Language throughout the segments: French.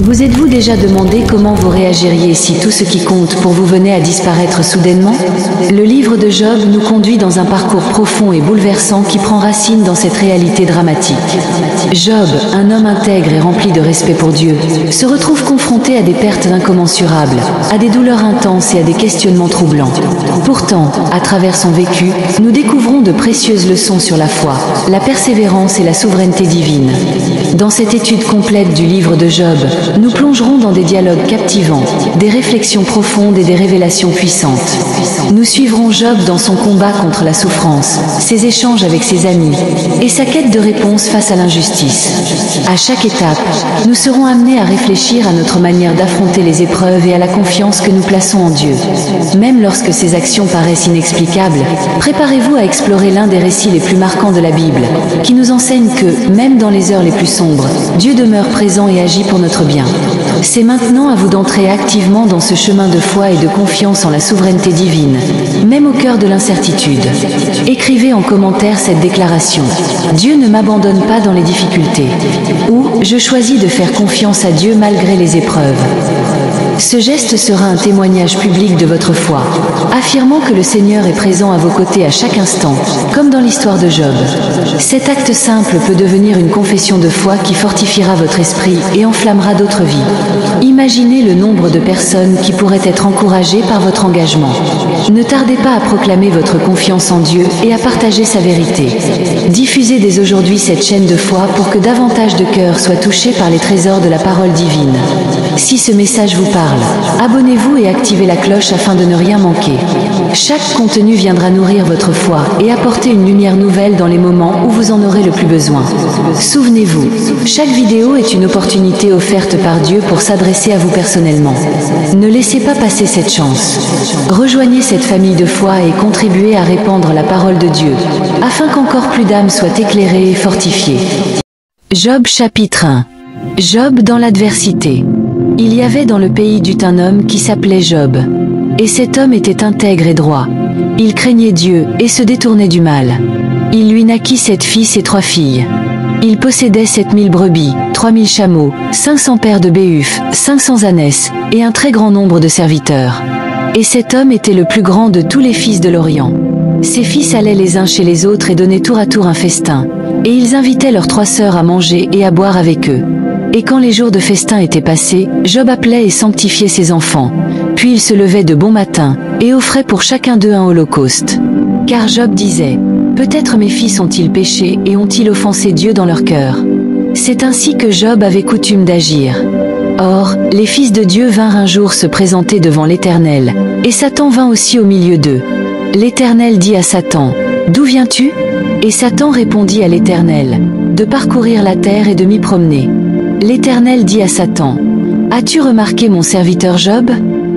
Vous êtes-vous déjà demandé comment vous réagiriez si tout ce qui compte pour vous venait à disparaître soudainement? Le livre de Job nous conduit dans un parcours profond et bouleversant qui prend racine dans cette réalité dramatique. Job, un homme intègre et rempli de respect pour Dieu, se retrouve confronté à des pertes incommensurables, à des douleurs intenses et à des questionnements troublants. Pourtant, à travers son vécu, nous découvrons de précieuses leçons sur la foi, la persévérance et la souveraineté divine. Dans cette étude complète du livre de Job, nous plongerons dans des dialogues captivants, des réflexions profondes et des révélations puissantes. Nous suivrons Job dans son combat contre la souffrance, ses échanges avec ses amis et sa quête de réponse face à l'injustice. À chaque étape, nous serons amenés à réfléchir à notre manière d'affronter les épreuves et à la confiance que nous plaçons en Dieu. Même lorsque ces actions paraissent inexplicables, préparez-vous à explorer l'un des récits les plus marquants de la Bible, qui nous enseigne que, même dans les heures les plus sombres, Dieu demeure présent et agit pour notre bien. C'est maintenant à vous d'entrer activement dans ce chemin de foi et de confiance en la souveraineté divine, même au cœur de l'incertitude. Écrivez en commentaire cette déclaration. Dieu ne m'abandonne pas dans les difficultés. Ou, je choisis de faire confiance à Dieu malgré les épreuves. Ce geste sera un témoignage public de votre foi, affirmant que le Seigneur est présent à vos côtés à chaque instant, comme dans l'histoire de Job. Cet acte simple peut devenir une confession de foi qui fortifiera votre esprit et enflammera d'autres vies. Imaginez le nombre de personnes qui pourraient être encouragées par votre engagement. Ne tardez pas à proclamer votre confiance en Dieu et à partager sa vérité. Diffusez dès aujourd'hui cette chaîne de foi pour que davantage de cœurs soient touchés par les trésors de la parole divine. Si ce message vous parle, abonnez-vous et activez la cloche afin de ne rien manquer. Chaque contenu viendra nourrir votre foi et apporter une lumière nouvelle dans les moments où vous en aurez le plus besoin. Souvenez-vous, chaque vidéo est une opportunité offerte par Dieu pour s'adresser à vous personnellement. Ne laissez pas passer cette chance. Rejoignez cette famille de foi et contribuez à répandre la parole de Dieu, afin qu'encore plus d'âmes soient éclairées et fortifiées. Job chapitre 1. Job dans l'adversité. Il y avait dans le pays d'Uth un homme qui s'appelait Job. Et cet homme était intègre et droit. Il craignait Dieu et se détournait du mal. Il lui naquit 7 fils et 3 filles. Il possédait 7000 brebis, 3000 chameaux, 500 paires de béhufs, 500 ânesses, et un très grand nombre de serviteurs. Et cet homme était le plus grand de tous les fils de l'Orient. Ses fils allaient les uns chez les autres et donnaient tour à tour un festin. Et ils invitaient leurs 3 sœurs à manger et à boire avec eux. Et quand les jours de festin étaient passés, Job appelait et sanctifiait ses enfants. Puis il se levait de bon matin, et offrait pour chacun d'eux un holocauste. Car Job disait, « Peut-être mes fils ont-ils péché et ont-ils offensé Dieu dans leur cœur ?» C'est ainsi que Job avait coutume d'agir. Or, les fils de Dieu vinrent un jour se présenter devant l'Éternel, et Satan vint aussi au milieu d'eux. L'Éternel dit à Satan, « D'où viens-tu » Et Satan répondit à l'Éternel, « De parcourir la terre et de m'y promener. » L'Éternel dit à Satan, « As-tu remarqué mon serviteur Job?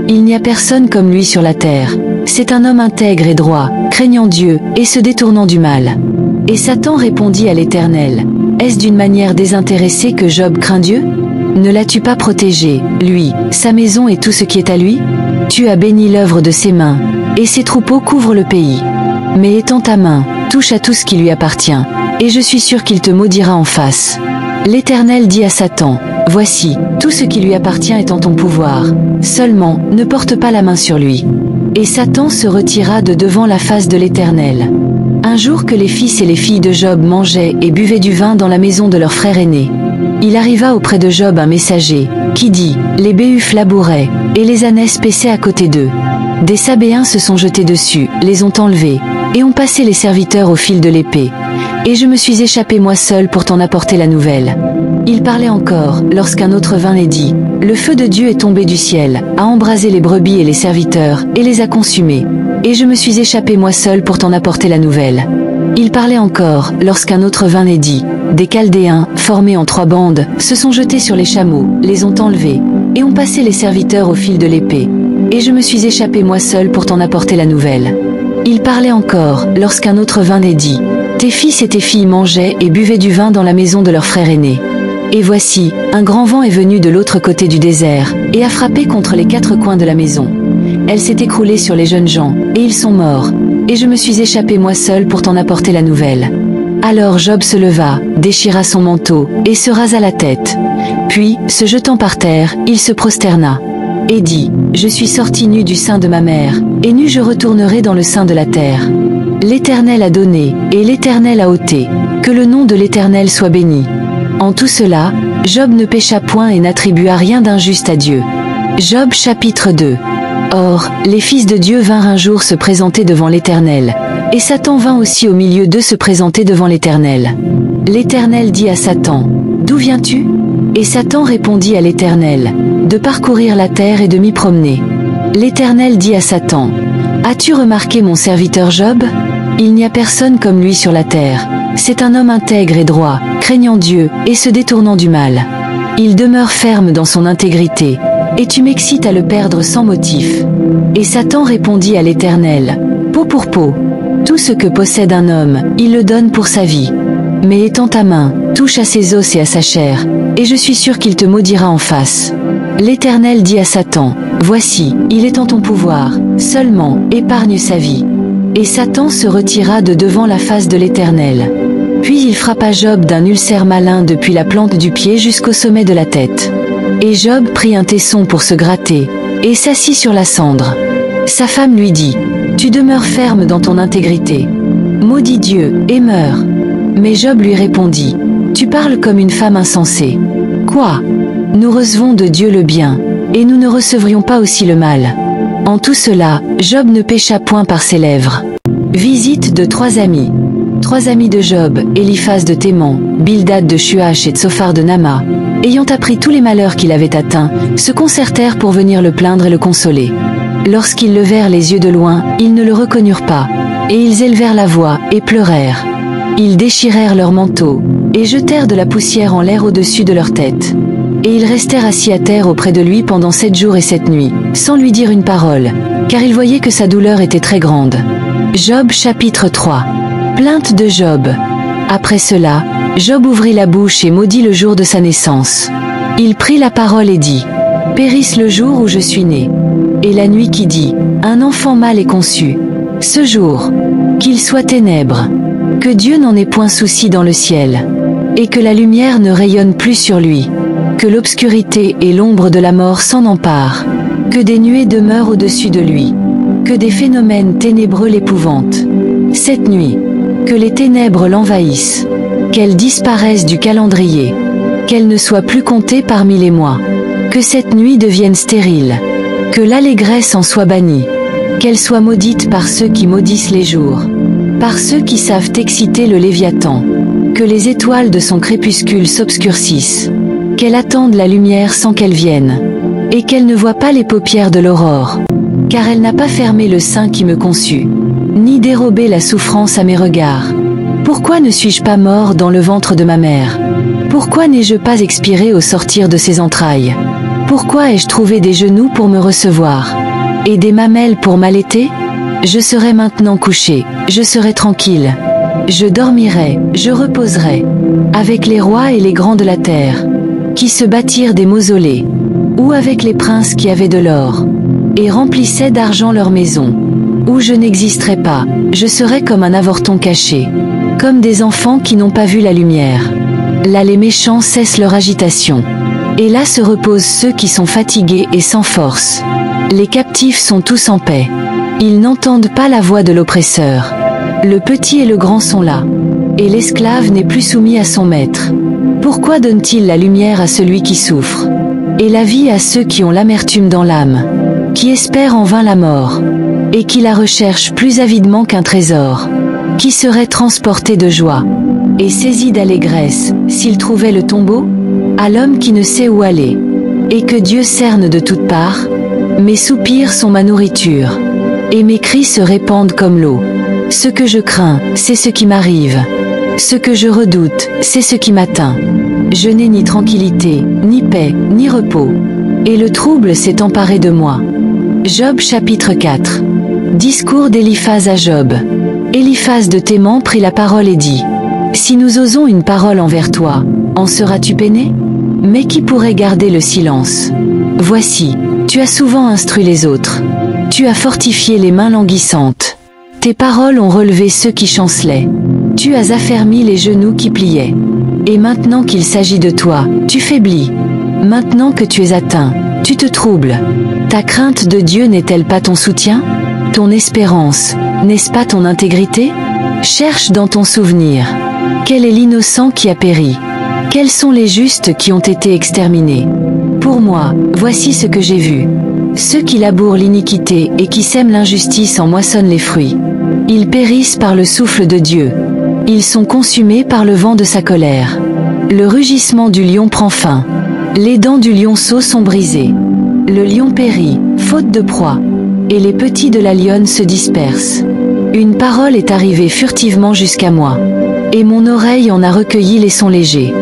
Il n'y a personne comme lui sur la terre. C'est un homme intègre et droit, craignant Dieu et se détournant du mal. » Et Satan répondit à l'Éternel, « Est-ce d'une manière désintéressée que Job craint Dieu? Ne l'as-tu pas protégé, lui, sa maison et tout ce qui est à lui? Tu as béni l'œuvre de ses mains, et ses troupeaux couvrent le pays. Mais étends ta main, touche à tout ce qui lui appartient, et je suis sûr qu'il te maudira en face. » L'Éternel dit à Satan, « Voici, tout ce qui lui appartient est en ton pouvoir. Seulement, ne porte pas la main sur lui. » Et Satan se retira de devant la face de l'Éternel. Un jour que les fils et les filles de Job mangeaient et buvaient du vin dans la maison de leur frère aîné, il arriva auprès de Job un messager, qui dit, « Les béhufs labouraient, et les ânesses paissaient à côté d'eux. Des Sabéens se sont jetés dessus, les ont enlevés, et ont passé les serviteurs au fil de l'épée. Et je me suis échappé moi seul pour t'en apporter la nouvelle. » Il parlait encore, lorsqu'un autre vint et dit, « Le feu de Dieu est tombé du ciel, a embrasé les brebis et les serviteurs, et les a consumés. Et je me suis échappé moi seul pour t'en apporter la nouvelle. » Il parlait encore, lorsqu'un autre vint et dit, « Des Chaldéens, formés en 3 bandes, se sont jetés sur les chameaux, les ont enlevés, et ont passé les serviteurs au fil de l'épée. Et je me suis échappé moi seul pour t'en apporter la nouvelle. » Il parlait encore, lorsqu'un autre vint et dit, « Tes fils et tes filles mangeaient et buvaient du vin dans la maison de leur frère aîné. Et voici, un grand vent est venu de l'autre côté du désert, et a frappé contre les 4 coins de la maison. Elle s'est écroulée sur les jeunes gens, et ils sont morts. Et je me suis échappé moi seul pour t'en apporter la nouvelle. » Alors Job se leva, déchira son manteau, et se rasa la tête. Puis, se jetant par terre, il se prosterna et dit, « Je suis sorti nu du sein de ma mère, et nu je retournerai dans le sein de la terre. L'Éternel a donné, et l'Éternel a ôté, que le nom de l'Éternel soit béni. » En tout cela, Job ne pécha point et n'attribua rien d'injuste à Dieu. Job chapitre 2. Or, les fils de Dieu vinrent un jour se présenter devant l'Éternel, et Satan vint aussi au milieu d'eux se présenter devant l'Éternel. L'Éternel dit à Satan, « D'où viens-tu » Et Satan répondit à l'Éternel, « De parcourir la terre et de m'y promener. » L'Éternel dit à Satan, « As-tu remarqué mon serviteur Job ? Il n'y a personne comme lui sur la terre. C'est un homme intègre et droit, craignant Dieu, et se détournant du mal. Il demeure ferme dans son intégrité, et tu m'excites à le perdre sans motif. » Et Satan répondit à l'Éternel, « Peau pour peau. Tout ce que possède un homme, il le donne pour sa vie. Mais étends ta main, touche à ses os et à sa chair, et je suis sûr qu'il te maudira en face. » L'Éternel dit à Satan, « Voici, il est en ton pouvoir, seulement, épargne sa vie. » Et Satan se retira de devant la face de l'Éternel. Puis il frappa Job d'un ulcère malin depuis la plante du pied jusqu'au sommet de la tête. Et Job prit un tesson pour se gratter, et s'assit sur la cendre. Sa femme lui dit, « Tu demeures ferme dans ton intégrité. Maudis Dieu, et meurs. » Mais Job lui répondit, « Tu parles comme une femme insensée. Quoi ? Nous recevons de Dieu le bien, et nous ne recevrions pas aussi le mal. » En tout cela, Job ne pécha point par ses lèvres. Visite de trois amis. Trois amis de Job, Éliphaz de Théman, Bildad de Shuach et Tsophar de Nama, ayant appris tous les malheurs qu'il avait atteints, se concertèrent pour venir le plaindre et le consoler. Lorsqu'ils levèrent les yeux de loin, ils ne le reconnurent pas, et ils élevèrent la voix, et pleurèrent. Ils déchirèrent leurs manteaux, et jetèrent de la poussière en l'air au-dessus de leur tête. Et ils restèrent assis à terre auprès de lui pendant 7 jours et 7 nuits, sans lui dire une parole, car ils voyaient que sa douleur était très grande. Job chapitre 3. Plainte de Job. Après cela, Job ouvrit la bouche et maudit le jour de sa naissance. Il prit la parole et dit, « Périsse le jour où je suis né. Et la nuit qui dit, un enfant mâle est conçu. Ce jour, qu'il soit ténèbres. Que Dieu n'en ait point souci dans le ciel. Et que la lumière ne rayonne plus sur lui. Que l'obscurité et l'ombre de la mort s'en emparent. Que des nuées demeurent au-dessus de lui. Que des phénomènes ténébreux l'épouvantent. Cette nuit, que les ténèbres l'envahissent. Qu'elle disparaisse du calendrier. Qu'elle ne soit plus comptée parmi les mois. Que cette nuit devienne stérile. Que l'allégresse en soit bannie. Qu'elle soit maudite par ceux qui maudissent les jours. Par ceux qui savent exciter le Léviathan. Que les étoiles de son crépuscule s'obscurcissent. Qu'elle attende la lumière sans qu'elle vienne. Et qu'elle ne voie pas les paupières de l'aurore. Car elle n'a pas fermé le sein qui me conçut. Ni dérobé la souffrance à mes regards. Pourquoi ne suis-je pas mort dans le ventre de ma mère? Pourquoi n'ai-je pas expiré au sortir de ses entrailles? Pourquoi ai-je trouvé des genoux pour me recevoir? Et des mamelles pour m'allaiter? Je serai maintenant couché, je serai tranquille. Je dormirai, je reposerai. Avec les rois et les grands de la terre, qui se bâtirent des mausolées. Ou avec les princes qui avaient de l'or, et remplissaient d'argent leurs maisons. Où je n'existerai pas, je serai comme un avorton caché. Comme des enfants qui n'ont pas vu la lumière. Là les méchants cessent leur agitation. Et là se reposent ceux qui sont fatigués et sans force. Les captifs sont tous en paix. Ils n'entendent pas la voix de l'oppresseur. Le petit et le grand sont là. Et l'esclave n'est plus soumis à son maître. Pourquoi donne-t-il la lumière à celui qui souffre? Et la vie à ceux qui ont l'amertume dans l'âme, qui espèrent en vain la mort, et qui la recherchent plus avidement qu'un trésor, qui serait transporté de joie, et saisi d'allégresse, s'il trouvait le tombeau? À l'homme qui ne sait où aller, et que Dieu cerne de toutes parts, mes soupirs sont ma nourriture, et mes cris se répandent comme l'eau. Ce que je crains, c'est ce qui m'arrive. Ce que je redoute, c'est ce qui m'atteint. Je n'ai ni tranquillité, ni paix, ni repos. Et le trouble s'est emparé de moi. Job chapitre 4. Discours d'Éliphaz à Job. Éliphaz de Théman prit la parole et dit, « Si nous osons une parole envers toi, en seras-tu peiné? Mais qui pourrait garder le silence? Voici, tu as souvent instruit les autres. Tu as fortifié les mains languissantes. Tes paroles ont relevé ceux qui chancelaient. Tu as affermi les genoux qui pliaient. Et maintenant qu'il s'agit de toi, tu faiblis. Maintenant que tu es atteint, tu te troubles. Ta crainte de Dieu n'est-elle pas ton soutien? Ton espérance, n'est-ce pas ton intégrité? Cherche dans ton souvenir. Quel est l'innocent qui a péri? Quels sont les justes qui ont été exterminés? Pour moi, voici ce que j'ai vu. Ceux qui labourent l'iniquité et qui sèment l'injustice en moissonnent les fruits. Ils périssent par le souffle de Dieu. Ils sont consumés par le vent de sa colère. Le rugissement du lion prend fin. Les dents du lionceau sont brisées. Le lion périt, faute de proie. Et les petits de la lionne se dispersent. Une parole est arrivée furtivement jusqu'à moi. Et mon oreille en a recueilli les sons légers.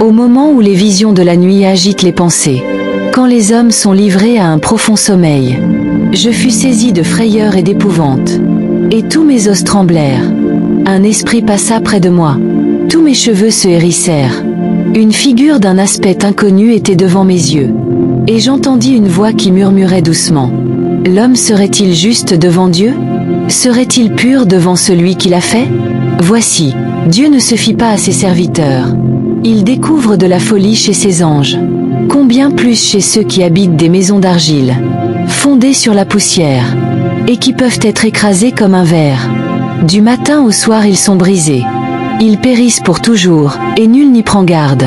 Au moment où les visions de la nuit agitent les pensées. Quand les hommes sont livrés à un profond sommeil. Je fus saisi de frayeur et d'épouvante. Et tous mes os tremblèrent. Un esprit passa près de moi. Tous mes cheveux se hérissèrent. Une figure d'un aspect inconnu était devant mes yeux. Et j'entendis une voix qui murmurait doucement. L'homme serait-il juste devant Dieu? Serait-il pur devant celui qui l'a fait? Voici, Dieu ne se fie pas à ses serviteurs. Il découvre de la folie chez ses anges. Combien plus chez ceux qui habitent des maisons d'argile, fondées sur la poussière, et qui peuvent être écrasés comme un verre. Du matin au soir ils sont brisés. Ils périssent pour toujours, et nul n'y prend garde.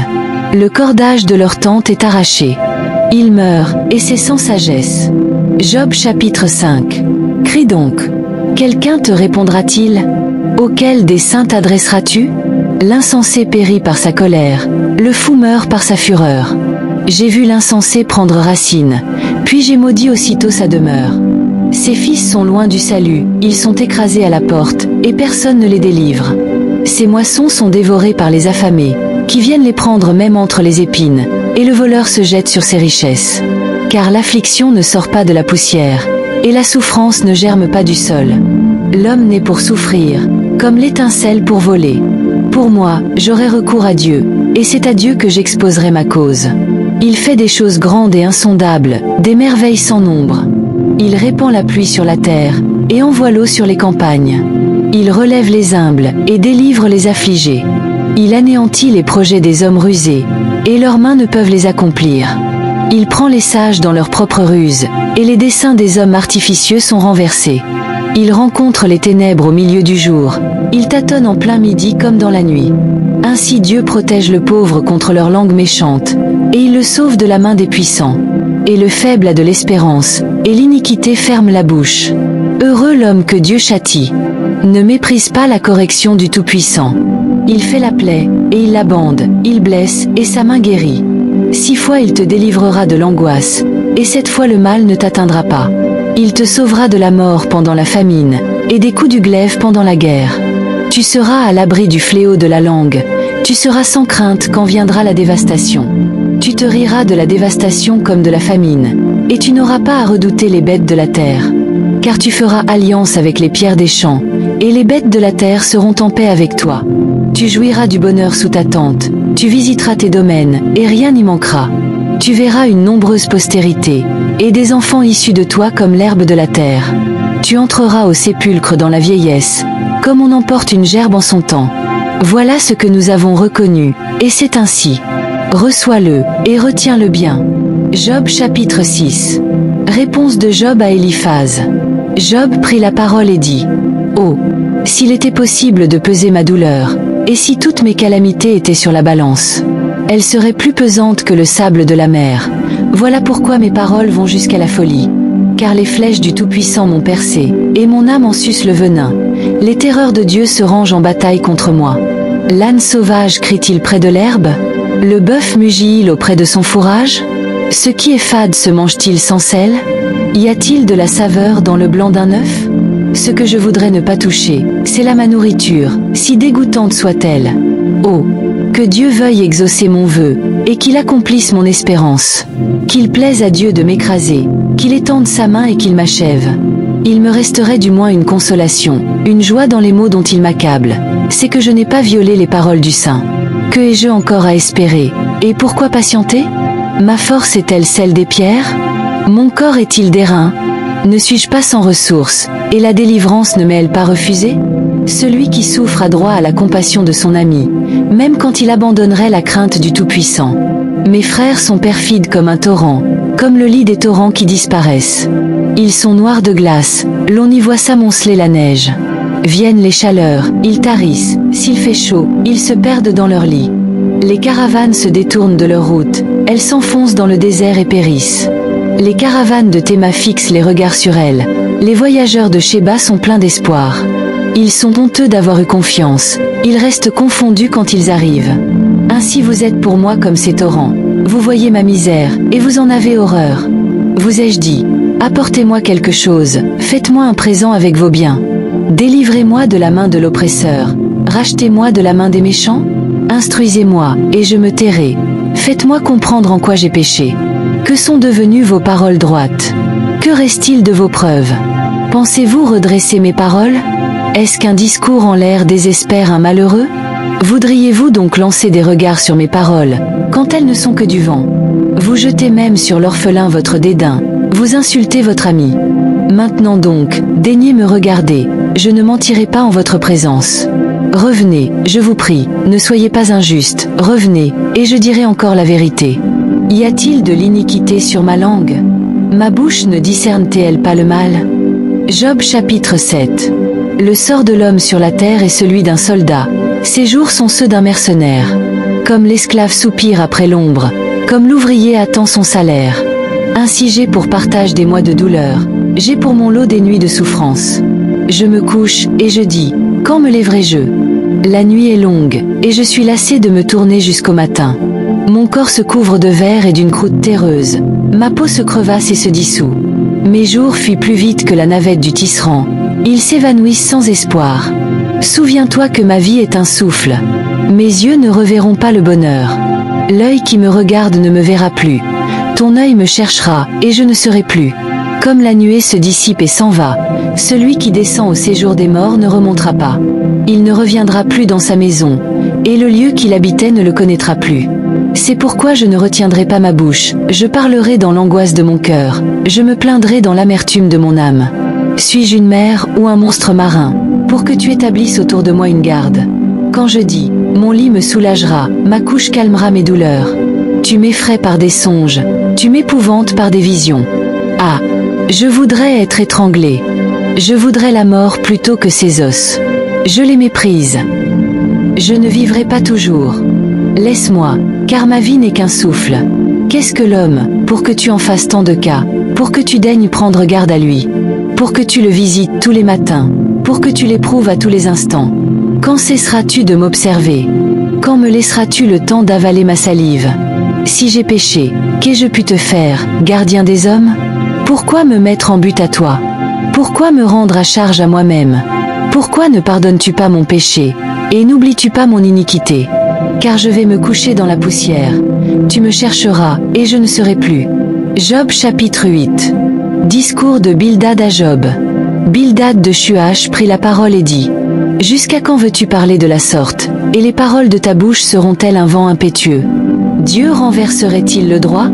Le cordage de leur tente est arraché. Ils meurent, et c'est sans sagesse. Job chapitre 5. Crie donc. Quelqu'un te répondra-t-il? Auquel des saints t'adresseras-tu? L'insensé périt par sa colère, le fou meurt par sa fureur. J'ai vu l'insensé prendre racine, puis j'ai maudit aussitôt sa demeure. Ses fils sont loin du salut, ils sont écrasés à la porte, et personne ne les délivre. Ses moissons sont dévorées par les affamés, qui viennent les prendre même entre les épines, et le voleur se jette sur ses richesses. Car l'affliction ne sort pas de la poussière, et la souffrance ne germe pas du sol. L'homme naît pour souffrir, comme l'étincelle pour voler. Pour moi, j'aurai recours à Dieu, et c'est à Dieu que j'exposerai ma cause. Il fait des choses grandes et insondables, des merveilles sans nombre. Il répand la pluie sur la terre, et envoie l'eau sur les campagnes. Il relève les humbles, et délivre les affligés. Il anéantit les projets des hommes rusés, et leurs mains ne peuvent les accomplir. Il prend les sages dans leurs propres ruses, et les desseins des hommes artificieux sont renversés. Il rencontre les ténèbres au milieu du jour, il tâtonne en plein midi comme dans la nuit. Ainsi Dieu protège le pauvre contre leur langue méchante, et il le sauve de la main des puissants. Et le faible a de l'espérance, et l'iniquité ferme la bouche. Heureux l'homme que Dieu châtie. Ne méprise pas la correction du Tout-Puissant. Il fait la plaie, et il la bande, il blesse, et sa main guérit. 6 fois il te délivrera de l'angoisse, et 7 fois le mal ne t'atteindra pas. Il te sauvera de la mort pendant la famine, et des coups du glaive pendant la guerre. Tu seras à l'abri du fléau de la langue, tu seras sans crainte quand viendra la dévastation. Tu te riras de la dévastation comme de la famine, et tu n'auras pas à redouter les bêtes de la terre. Car tu feras alliance avec les pierres des champs, et les bêtes de la terre seront en paix avec toi. Tu jouiras du bonheur sous ta tente, tu visiteras tes domaines, et rien n'y manquera. Tu verras une nombreuse postérité, et des enfants issus de toi comme l'herbe de la terre. Tu entreras au sépulcre dans la vieillesse, comme on emporte une gerbe en son temps. Voilà ce que nous avons reconnu, et c'est ainsi. Reçois-le, et retiens-le bien. Job chapitre 6. Réponse de Job à Éliphaz. Job prit la parole et dit: Oh, s'il était possible de peser ma douleur, et si toutes mes calamités étaient sur la balance, elles seraient plus pesantes que le sable de la mer. Voilà pourquoi mes paroles vont jusqu'à la folie. Car les flèches du Tout-Puissant m'ont percé, et mon âme en suce le venin. Les terreurs de Dieu se rangent en bataille contre moi. L'âne sauvage crie-t-il près de l'herbe? Le bœuf mugit-il auprès de son fourrage? Ce qui est fade se mange-t-il sans sel? Y a-t-il de la saveur dans le blanc d'un œuf? Ce que je voudrais ne pas toucher, c'est là ma nourriture, si dégoûtante soit-elle. Oh, que Dieu veuille exaucer mon vœu, et qu'il accomplisse mon espérance. Qu'il plaise à Dieu de m'écraser, qu'il étende sa main et qu'il m'achève. Il me resterait du moins une consolation, une joie dans les mots dont il m'accable. C'est que je n'ai pas violé les paroles du Saint. Que ai-je encore à espérer? Et pourquoi patienter? Ma force est-elle celle des pierres? Mon corps est-il d'airain? Ne suis-je pas sans ressources, et la délivrance ne m'est-elle pas refusée? Celui qui souffre a droit à la compassion de son ami, même quand il abandonnerait la crainte du Tout-Puissant. Mes frères sont perfides comme un torrent, comme le lit des torrents qui disparaissent. Ils sont noirs de glace, l'on y voit s'amonceler la neige. Viennent les chaleurs, ils tarissent, s'il fait chaud, ils se perdent dans leur lit. Les caravanes se détournent de leur route, elles s'enfoncent dans le désert et périssent. Les caravanes de Théma fixent les regards sur elles, les voyageurs de Sheba sont pleins d'espoir. Ils sont honteux d'avoir eu confiance, ils restent confondus quand ils arrivent. Ainsi vous êtes pour moi comme ces torrents, vous voyez ma misère, et vous en avez horreur. Vous ai-je dit, apportez-moi quelque chose, faites-moi un présent avec vos biens. Délivrez-moi de la main de l'oppresseur, rachetez-moi de la main des méchants. Instruisez-moi, et je me tairai. Faites-moi comprendre en quoi j'ai péché. Que sont devenues vos paroles droites? Que reste-t-il de vos preuves? Pensez-vous redresser mes paroles? Est-ce qu'un discours en l'air désespère un malheureux? Voudriez-vous donc lancer des regards sur mes paroles, quand elles ne sont que du vent? Vous jetez même sur l'orphelin votre dédain, vous insultez votre ami. Maintenant donc, daignez me regarder, je ne mentirai pas en votre présence. Revenez, je vous prie, ne soyez pas injuste, revenez, et je dirai encore la vérité. Y a-t-il de l'iniquité sur ma langue? Ma bouche ne discerne-t-elle pas le mal? Job chapitre 7. Le sort de l'homme sur la terre est celui d'un soldat, ses jours sont ceux d'un mercenaire. Comme l'esclave soupire après l'ombre, comme l'ouvrier attend son salaire. Ainsi j'ai pour partage des mois de douleur, j'ai pour mon lot des nuits de souffrance. Je me couche, et je dis, quand me lèverai-je? La nuit est longue, et je suis lassé de me tourner jusqu'au matin. Mon corps se couvre de verre et d'une croûte terreuse, ma peau se crevasse et se dissout. Mes jours fuient plus vite que la navette du tisserand, ils s'évanouissent sans espoir. Souviens-toi que ma vie est un souffle. Mes yeux ne reverront pas le bonheur. L'œil qui me regarde ne me verra plus. Ton œil me cherchera, et je ne serai plus. Comme la nuée se dissipe et s'en va, celui qui descend au séjour des morts ne remontera pas. Il ne reviendra plus dans sa maison, et le lieu qu'il habitait ne le connaîtra plus. C'est pourquoi je ne retiendrai pas ma bouche, je parlerai dans l'angoisse de mon cœur, je me plaindrai dans l'amertume de mon âme. Suis-je une mer ou un monstre marin, pour que tu établisses autour de moi une garde? Quand je dis, mon lit me soulagera, ma couche calmera mes douleurs. Tu m'effraies par des songes, tu m'épouvantes par des visions. Ah, je voudrais être étranglé. Je voudrais la mort plutôt que ces os. Je les méprise. Je ne vivrai pas toujours. Laisse-moi, car ma vie n'est qu'un souffle. Qu'est-ce que l'homme, pour que tu en fasses tant de cas, pour que tu daignes prendre garde à lui, pour que tu le visites tous les matins, pour que tu l'éprouves à tous les instants? Quand cesseras-tu de m'observer? Quand me laisseras-tu le temps d'avaler ma salive? Si j'ai péché, qu'ai-je pu te faire, gardien des hommes? Pourquoi me mettre en but à toi? Pourquoi me rendre à charge à moi-même? Pourquoi ne pardonnes-tu pas mon péché, et n'oublies-tu pas mon iniquité? Car je vais me coucher dans la poussière. Tu me chercheras, et je ne serai plus. Job chapitre 8. Discours de Bildad à Job. Bildad de Shuach prit la parole et dit: Jusqu'à quand veux-tu parler de la sorte, et les paroles de ta bouche seront-elles un vent impétueux? Dieu renverserait-il le droit?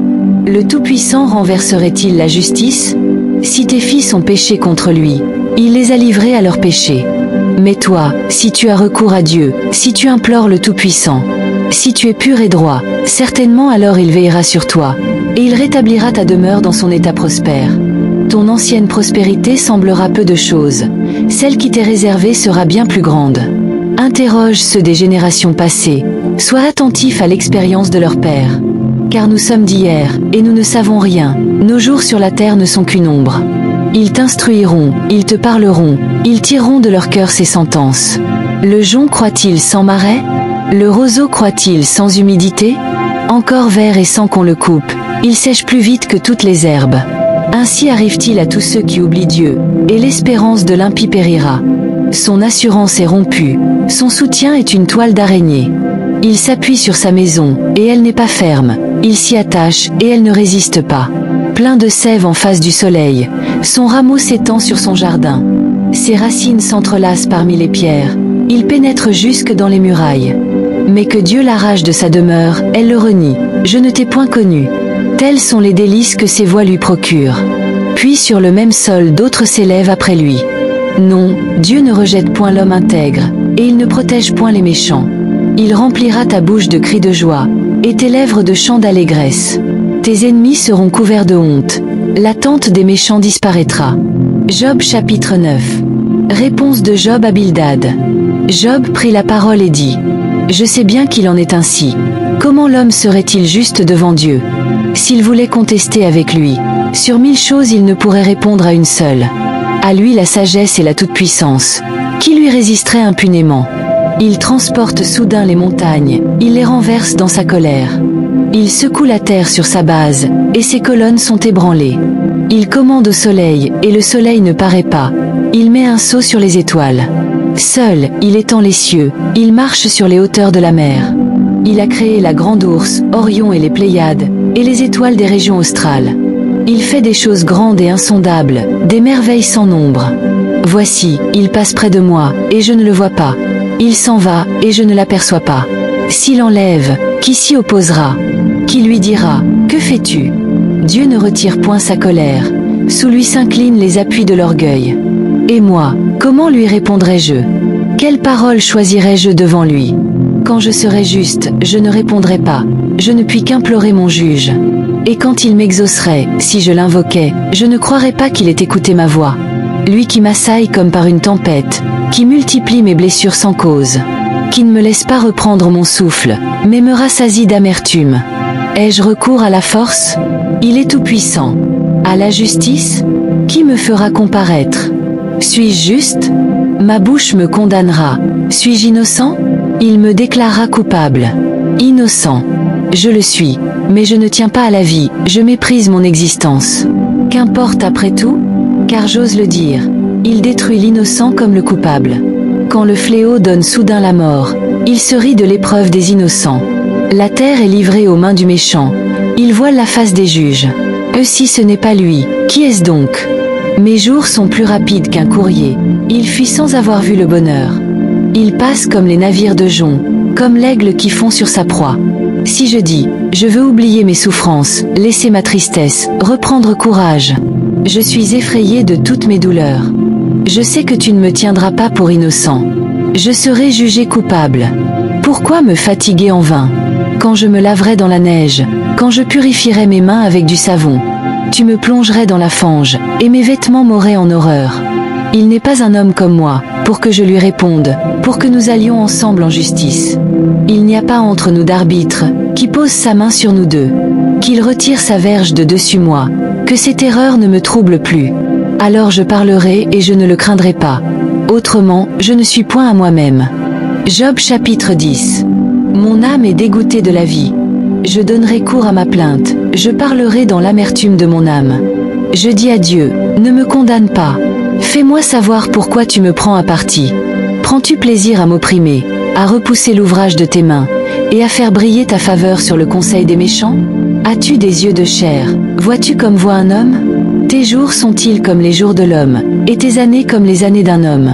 Le Tout-Puissant renverserait-il la justice? Si tes fils ont péché contre lui, il les a livrés à leurs péchés. Mais toi, si tu as recours à Dieu, si tu implores le Tout-Puissant, si tu es pur et droit, certainement alors il veillera sur toi, et il rétablira ta demeure dans son état prospère. Ton ancienne prospérité semblera peu de choses, celle qui t'est réservée sera bien plus grande. Interroge ceux des générations passées, sois attentif à l'expérience de leur père. Car nous sommes d'hier, et nous ne savons rien, nos jours sur la terre ne sont qu'une ombre. Ils t'instruiront, ils te parleront, ils tireront de leur cœur ces sentences. Le jonc croît-il sans marais? Le roseau croît-il sans humidité? Encore vert et sans qu'on le coupe, il sèche plus vite que toutes les herbes. Ainsi arrive-t-il à tous ceux qui oublient Dieu, et l'espérance de l'impie périra. Son assurance est rompue, son soutien est une toile d'araignée. Il s'appuie sur sa maison, et elle n'est pas ferme, il s'y attache, et elle ne résiste pas. Plein de sève en face du soleil, son rameau s'étend sur son jardin. Ses racines s'entrelacent parmi les pierres, il pénètre jusque dans les murailles. Mais que Dieu l'arrache de sa demeure, elle le renie, je ne t'ai point connu. Tels sont les délices que ses voix lui procurent. Puis sur le même sol d'autres s'élèvent après lui. Non, Dieu ne rejette point l'homme intègre, et il ne protège point les méchants. Il remplira ta bouche de cris de joie, et tes lèvres de chants d'allégresse. Tes ennemis seront couverts de honte. La tente des méchants disparaîtra. Job chapitre 9. Réponse de Job à Bildad. Job prit la parole et dit: Je sais bien qu'il en est ainsi. Comment l'homme serait-il juste devant Dieu? S'il voulait contester avec lui, sur 1000 choses il ne pourrait répondre à une seule. À lui la sagesse et la toute-puissance. Qui lui résisterait impunément? Il transporte soudain les montagnes, il les renverse dans sa colère. Il secoue la terre sur sa base, et ses colonnes sont ébranlées. Il commande au soleil, et le soleil ne paraît pas. Il met un sceau sur les étoiles. Seul, il étend les cieux, il marche sur les hauteurs de la mer. Il a créé la grande ourse, Orion et les Pléiades, et les étoiles des régions australes. Il fait des choses grandes et insondables, des merveilles sans nombre. Voici, il passe près de moi, et je ne le vois pas. Il s'en va, et je ne l'aperçois pas. S'il enlève, qui s'y opposera? Qui lui dira: Que fais-tu? Dieu ne retire point sa colère. Sous lui s'inclinent les appuis de l'orgueil. Et moi, comment lui répondrai-je? Quelle parole choisirai-je devant lui? Quand je serai juste, je ne répondrai pas. Je ne puis qu'implorer mon juge. Et quand il m'exaucerait, si je l'invoquais, je ne croirais pas qu'il ait écouté ma voix. Lui qui m'assaille comme par une tempête, qui multiplie mes blessures sans cause, qui ne me laisse pas reprendre mon souffle, mais me rassasie d'amertume. Ai-je recours à la force? Il est tout-puissant. À la justice? Qui me fera comparaître? Suis-je juste? Ma bouche me condamnera. Suis-je innocent? Il me déclarera coupable. Innocent. Je le suis, mais je ne tiens pas à la vie, je méprise mon existence. Qu'importe après tout? Car j'ose le dire, il détruit l'innocent comme le coupable. Quand le fléau donne soudain la mort, il se rit de l'épreuve des innocents. La terre est livrée aux mains du méchant. Il voile la face des juges. Si ce n'est pas lui, qui est-ce donc? Mes jours sont plus rapides qu'un courrier. Il fuit sans avoir vu le bonheur. Il passe comme les navires de jonc, comme l'aigle qui fond sur sa proie. Si je dis, je veux oublier mes souffrances, laisser ma tristesse, reprendre courage. Je suis effrayé de toutes mes douleurs. Je sais que tu ne me tiendras pas pour innocent. Je serai jugé coupable. Pourquoi me fatiguer en vain? Quand je me laverai dans la neige, quand je purifierai mes mains avec du savon, tu me plongerais dans la fange, et mes vêtements m'auraient en horreur. Il n'est pas un homme comme moi, pour que je lui réponde, pour que nous allions ensemble en justice. Il n'y a pas entre nous d'arbitre, qui pose sa main sur nous deux, qu'il retire sa verge de dessus moi, que cette terreur ne me trouble plus. Alors je parlerai et je ne le craindrai pas. Autrement, je ne suis point à moi-même. Job chapitre 10. Mon âme est dégoûtée de la vie. Je donnerai cours à ma plainte, je parlerai dans l'amertume de mon âme. Je dis à Dieu, ne me condamne pas. Fais-moi savoir pourquoi tu me prends à partie. Prends-tu plaisir à m'opprimer, à repousser l'ouvrage de tes mains, et à faire briller ta faveur sur le conseil des méchants? As-tu des yeux de chair? Vois-tu comme voit un homme? Tes jours sont-ils comme les jours de l'homme, et tes années comme les années d'un homme?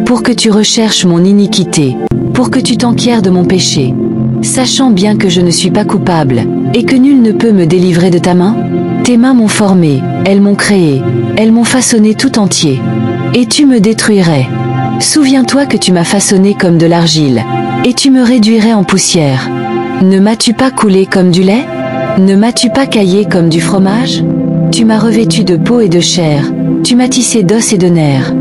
Pour que tu recherches mon iniquité, pour que tu t'enquières de mon péché, sachant bien que je ne suis pas coupable, et que nul ne peut me délivrer de ta main? Tes mains m'ont formé, elles m'ont créé, elles m'ont façonné tout entier. Et tu me détruirais. Souviens-toi que tu m'as façonné comme de l'argile, et tu me réduirais en poussière. Ne m'as-tu pas coulé comme du lait? Ne m'as-tu pas caillé comme du fromage? Tu m'as revêtu de peau et de chair, tu m'as tissé d'os et de nerfs.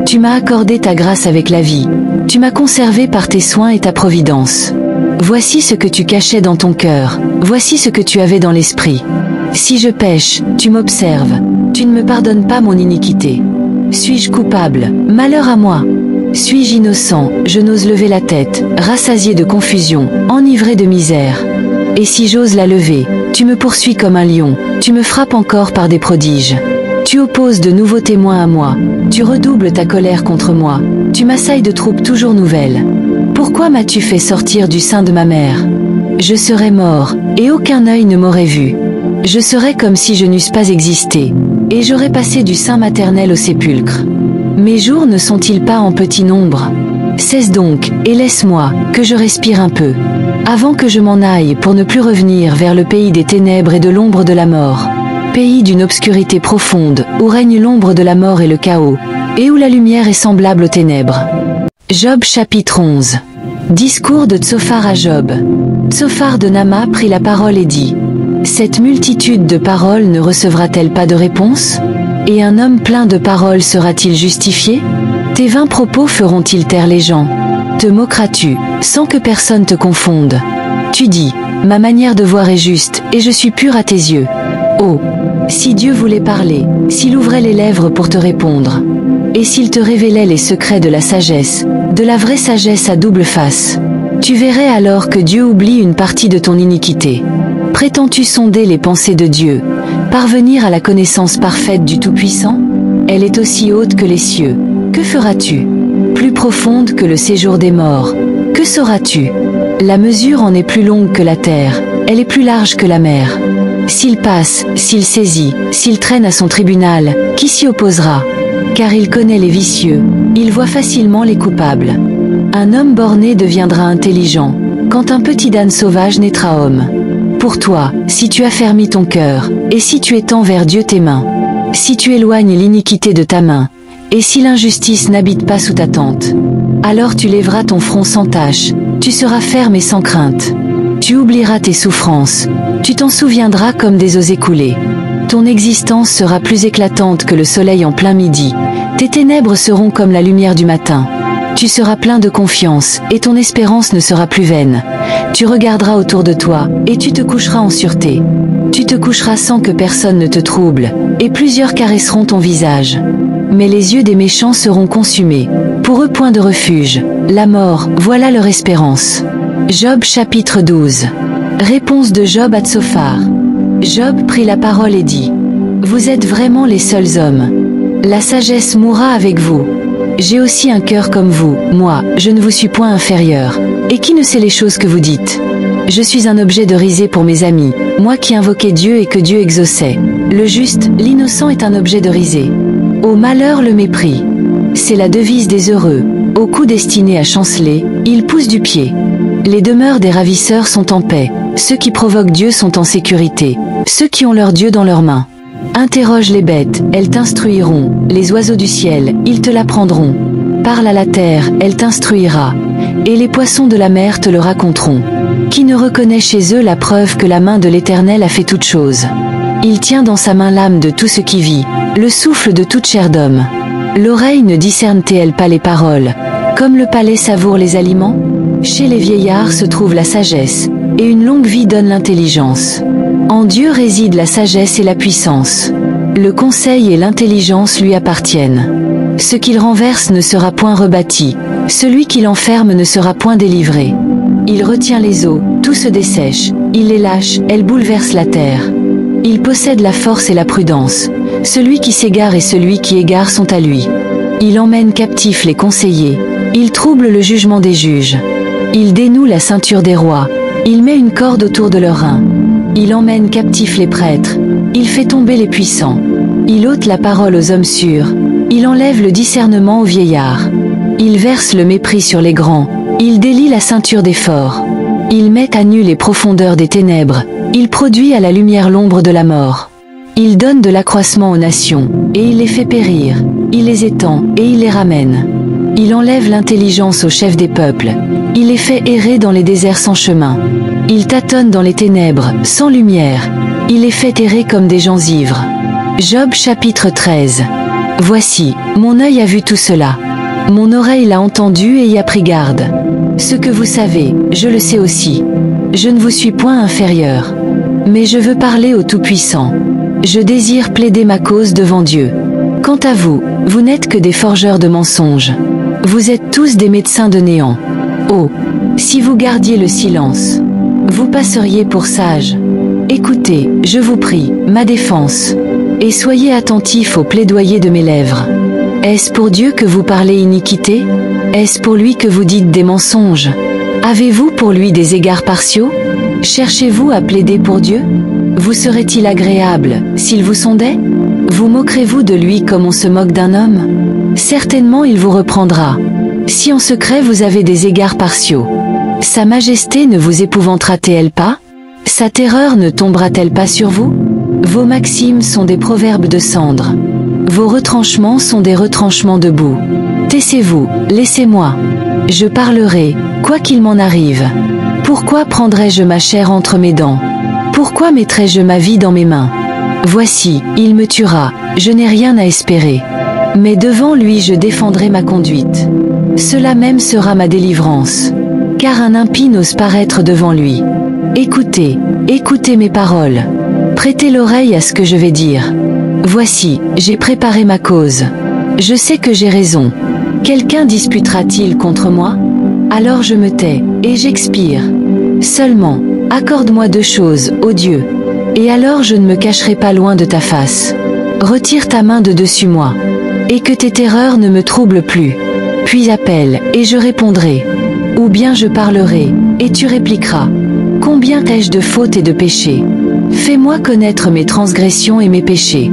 Tu m'as accordé ta grâce avec la vie, tu m'as conservé par tes soins et ta providence. Voici ce que tu cachais dans ton cœur, voici ce que tu avais dans l'esprit. Si je pêche, tu m'observes, tu ne me pardonnes pas mon iniquité. Suis-je coupable? Malheur à moi! Suis-je innocent? Je n'ose lever la tête, rassasié de confusion, enivré de misère. Et si j'ose la lever, tu me poursuis comme un lion, tu me frappes encore par des prodiges. Tu opposes de nouveaux témoins à moi, tu redoubles ta colère contre moi, tu m'assailles de troupes toujours nouvelles. Pourquoi m'as-tu fait sortir du sein de ma mère? Je serais mort, et aucun œil ne m'aurait vu. Je serais comme si je n'eusse pas existé, et j'aurais passé du sein maternel au sépulcre. Mes jours ne sont-ils pas en petit nombre? Cesse donc, et laisse-moi, que je respire un peu, avant que je m'en aille pour ne plus revenir vers le pays des ténèbres et de l'ombre de la mort. Pays d'une obscurité profonde, où règne l'ombre de la mort et le chaos, et où la lumière est semblable aux ténèbres. Job chapitre 11. Discours de Tsophar à Job. Tsophar de Nama prit la parole et dit: Cette multitude de paroles ne recevra-t-elle pas de réponse? Et un homme plein de paroles sera-t-il justifié? Tes vains propos feront-ils taire les gens? Te moqueras-tu, sans que personne te confonde? Tu dis: Ma manière de voir est juste, et je suis pur à tes yeux. Oh! Si Dieu voulait parler, s'il ouvrait les lèvres pour te répondre, et s'il te révélait les secrets de la vraie sagesse à double face, tu verrais alors que Dieu oublie une partie de ton iniquité. Prétends-tu sonder les pensées de Dieu, parvenir à la connaissance parfaite du Tout-Puissant? Elle est aussi haute que les cieux. Que feras-tu? Plus profonde que le séjour des morts. Que sauras-tu? La mesure en est plus longue que la terre, elle est plus large que la mer. S'il passe, s'il saisit, s'il traîne à son tribunal, qui s'y opposera? Car il connaît les vicieux, il voit facilement les coupables. Un homme borné deviendra intelligent, quand un petit âne sauvage naîtra homme. Pour toi, si tu affermis ton cœur, et si tu étends vers Dieu tes mains, si tu éloignes l'iniquité de ta main, et si l'injustice n'habite pas sous ta tente, alors tu lèveras ton front sans tache, tu seras ferme et sans crainte. Tu oublieras tes souffrances, tu t'en souviendras comme des eaux écoulées. Ton existence sera plus éclatante que le soleil en plein midi, tes ténèbres seront comme la lumière du matin. Tu seras plein de confiance, et ton espérance ne sera plus vaine. Tu regarderas autour de toi, et tu te coucheras en sûreté. Tu te coucheras sans que personne ne te trouble, et plusieurs caresseront ton visage. Mais les yeux des méchants seront consumés. Pour eux point de refuge, la mort, voilà leur espérance. Job chapitre 12. Réponse de Job à Tsophar. Job prit la parole et dit: Vous êtes vraiment les seuls hommes. La sagesse mourra avec vous. J'ai aussi un cœur comme vous, moi, je ne vous suis point inférieur. Et qui ne sait les choses que vous dites? Je suis un objet de risée pour mes amis, moi qui invoquais Dieu et que Dieu exauçait. Le juste, l'innocent est un objet de risée. Au malheur le mépris. C'est la devise des heureux. Au coup destiné à chanceler, ils poussent du pied. Les demeures des ravisseurs sont en paix. Ceux qui provoquent Dieu sont en sécurité. Ceux qui ont leur Dieu dans leurs mains. Interroge les bêtes, elles t'instruiront. Les oiseaux du ciel, ils te l'apprendront. Parle à la terre, elle t'instruira. Et les poissons de la mer te le raconteront. Qui ne reconnaît chez eux la preuve que la main de l'Éternel a fait toutes choses? Il tient dans sa main l'âme de tout ce qui vit, le souffle de toute chair d'homme. L'oreille ne discerne-t-elle pas les paroles, comme le palais savoure les aliments? Chez les vieillards se trouve la sagesse, et une longue vie donne l'intelligence. En Dieu réside la sagesse et la puissance. Le conseil et l'intelligence lui appartiennent. Ce qu'il renverse ne sera point rebâti, celui qui l'enferme ne sera point délivré. Il retient les eaux, tout se dessèche, il les lâche, elles bouleversent la terre. Il possède la force et la prudence. Celui qui s'égare et celui qui égare sont à lui. Il emmène captifs les conseillers. Il trouble le jugement des juges. Il dénoue la ceinture des rois. Il met une corde autour de leurs reins. Il emmène captifs les prêtres. Il fait tomber les puissants. Il ôte la parole aux hommes sûrs. Il enlève le discernement aux vieillards. Il verse le mépris sur les grands. Il délie la ceinture des forts. Il met à nu les profondeurs des ténèbres. Il produit à la lumière l'ombre de la mort. Il donne de l'accroissement aux nations, et il les fait périr. Il les étend, et il les ramène. Il enlève l'intelligence aux chefs des peuples. Il les fait errer dans les déserts sans chemin. Il tâtonne dans les ténèbres, sans lumière. Il les fait errer comme des gens ivres. Job chapitre 13. Voici, mon œil a vu tout cela. Mon oreille l'a entendu et y a pris garde. Ce que vous savez, je le sais aussi. Je ne vous suis point inférieur. Mais je veux parler au Tout-Puissant. Je désire plaider ma cause devant Dieu. Quant à vous, vous n'êtes que des forgeurs de mensonges. Vous êtes tous des médecins de néant. Oh, si vous gardiez le silence, vous passeriez pour sages. Écoutez, je vous prie, ma défense, et soyez attentifs au plaidoyer de mes lèvres. Est-ce pour Dieu que vous parlez iniquité? Est-ce pour lui que vous dites des mensonges? Avez-vous pour lui des égards partiaux? Cherchez-vous à plaider pour Dieu? Vous serait-il agréable, s'il vous sondait? Vous moquerez-vous de lui comme on se moque d'un homme? Certainement il vous reprendra. Si en secret vous avez des égards partiaux, sa majesté ne vous épouvantera-t-elle pas? Sa terreur ne tombera-t-elle pas sur vous? Vos maximes sont des proverbes de cendre. Vos retranchements sont des retranchements de boue. Taisez-vous, laissez-moi. Je parlerai, Quoi qu'il m'en arrive. Pourquoi prendrais-je ma chair entre mes dents? Pourquoi mettrais-je ma vie dans mes mains? Voici, il me tuera, je n'ai rien à espérer. Mais devant lui je défendrai ma conduite. Cela même sera ma délivrance. Car un impie n'ose paraître devant lui. Écoutez, écoutez mes paroles. Prêtez l'oreille à ce que je vais dire. Voici, j'ai préparé ma cause. Je sais que j'ai raison. Quelqu'un disputera-t-il contre moi? Alors je me tais, et j'expire. Seulement, accorde-moi 2 choses, ô Dieu. Et alors je ne me cacherai pas loin de ta face. Retire ta main de dessus moi. Et que tes terreurs ne me troublent plus. Puis appelle, et je répondrai. Ou bien je parlerai, et tu répliqueras. Combien ai-je de fautes et de péchés? Fais-moi connaître mes transgressions et mes péchés.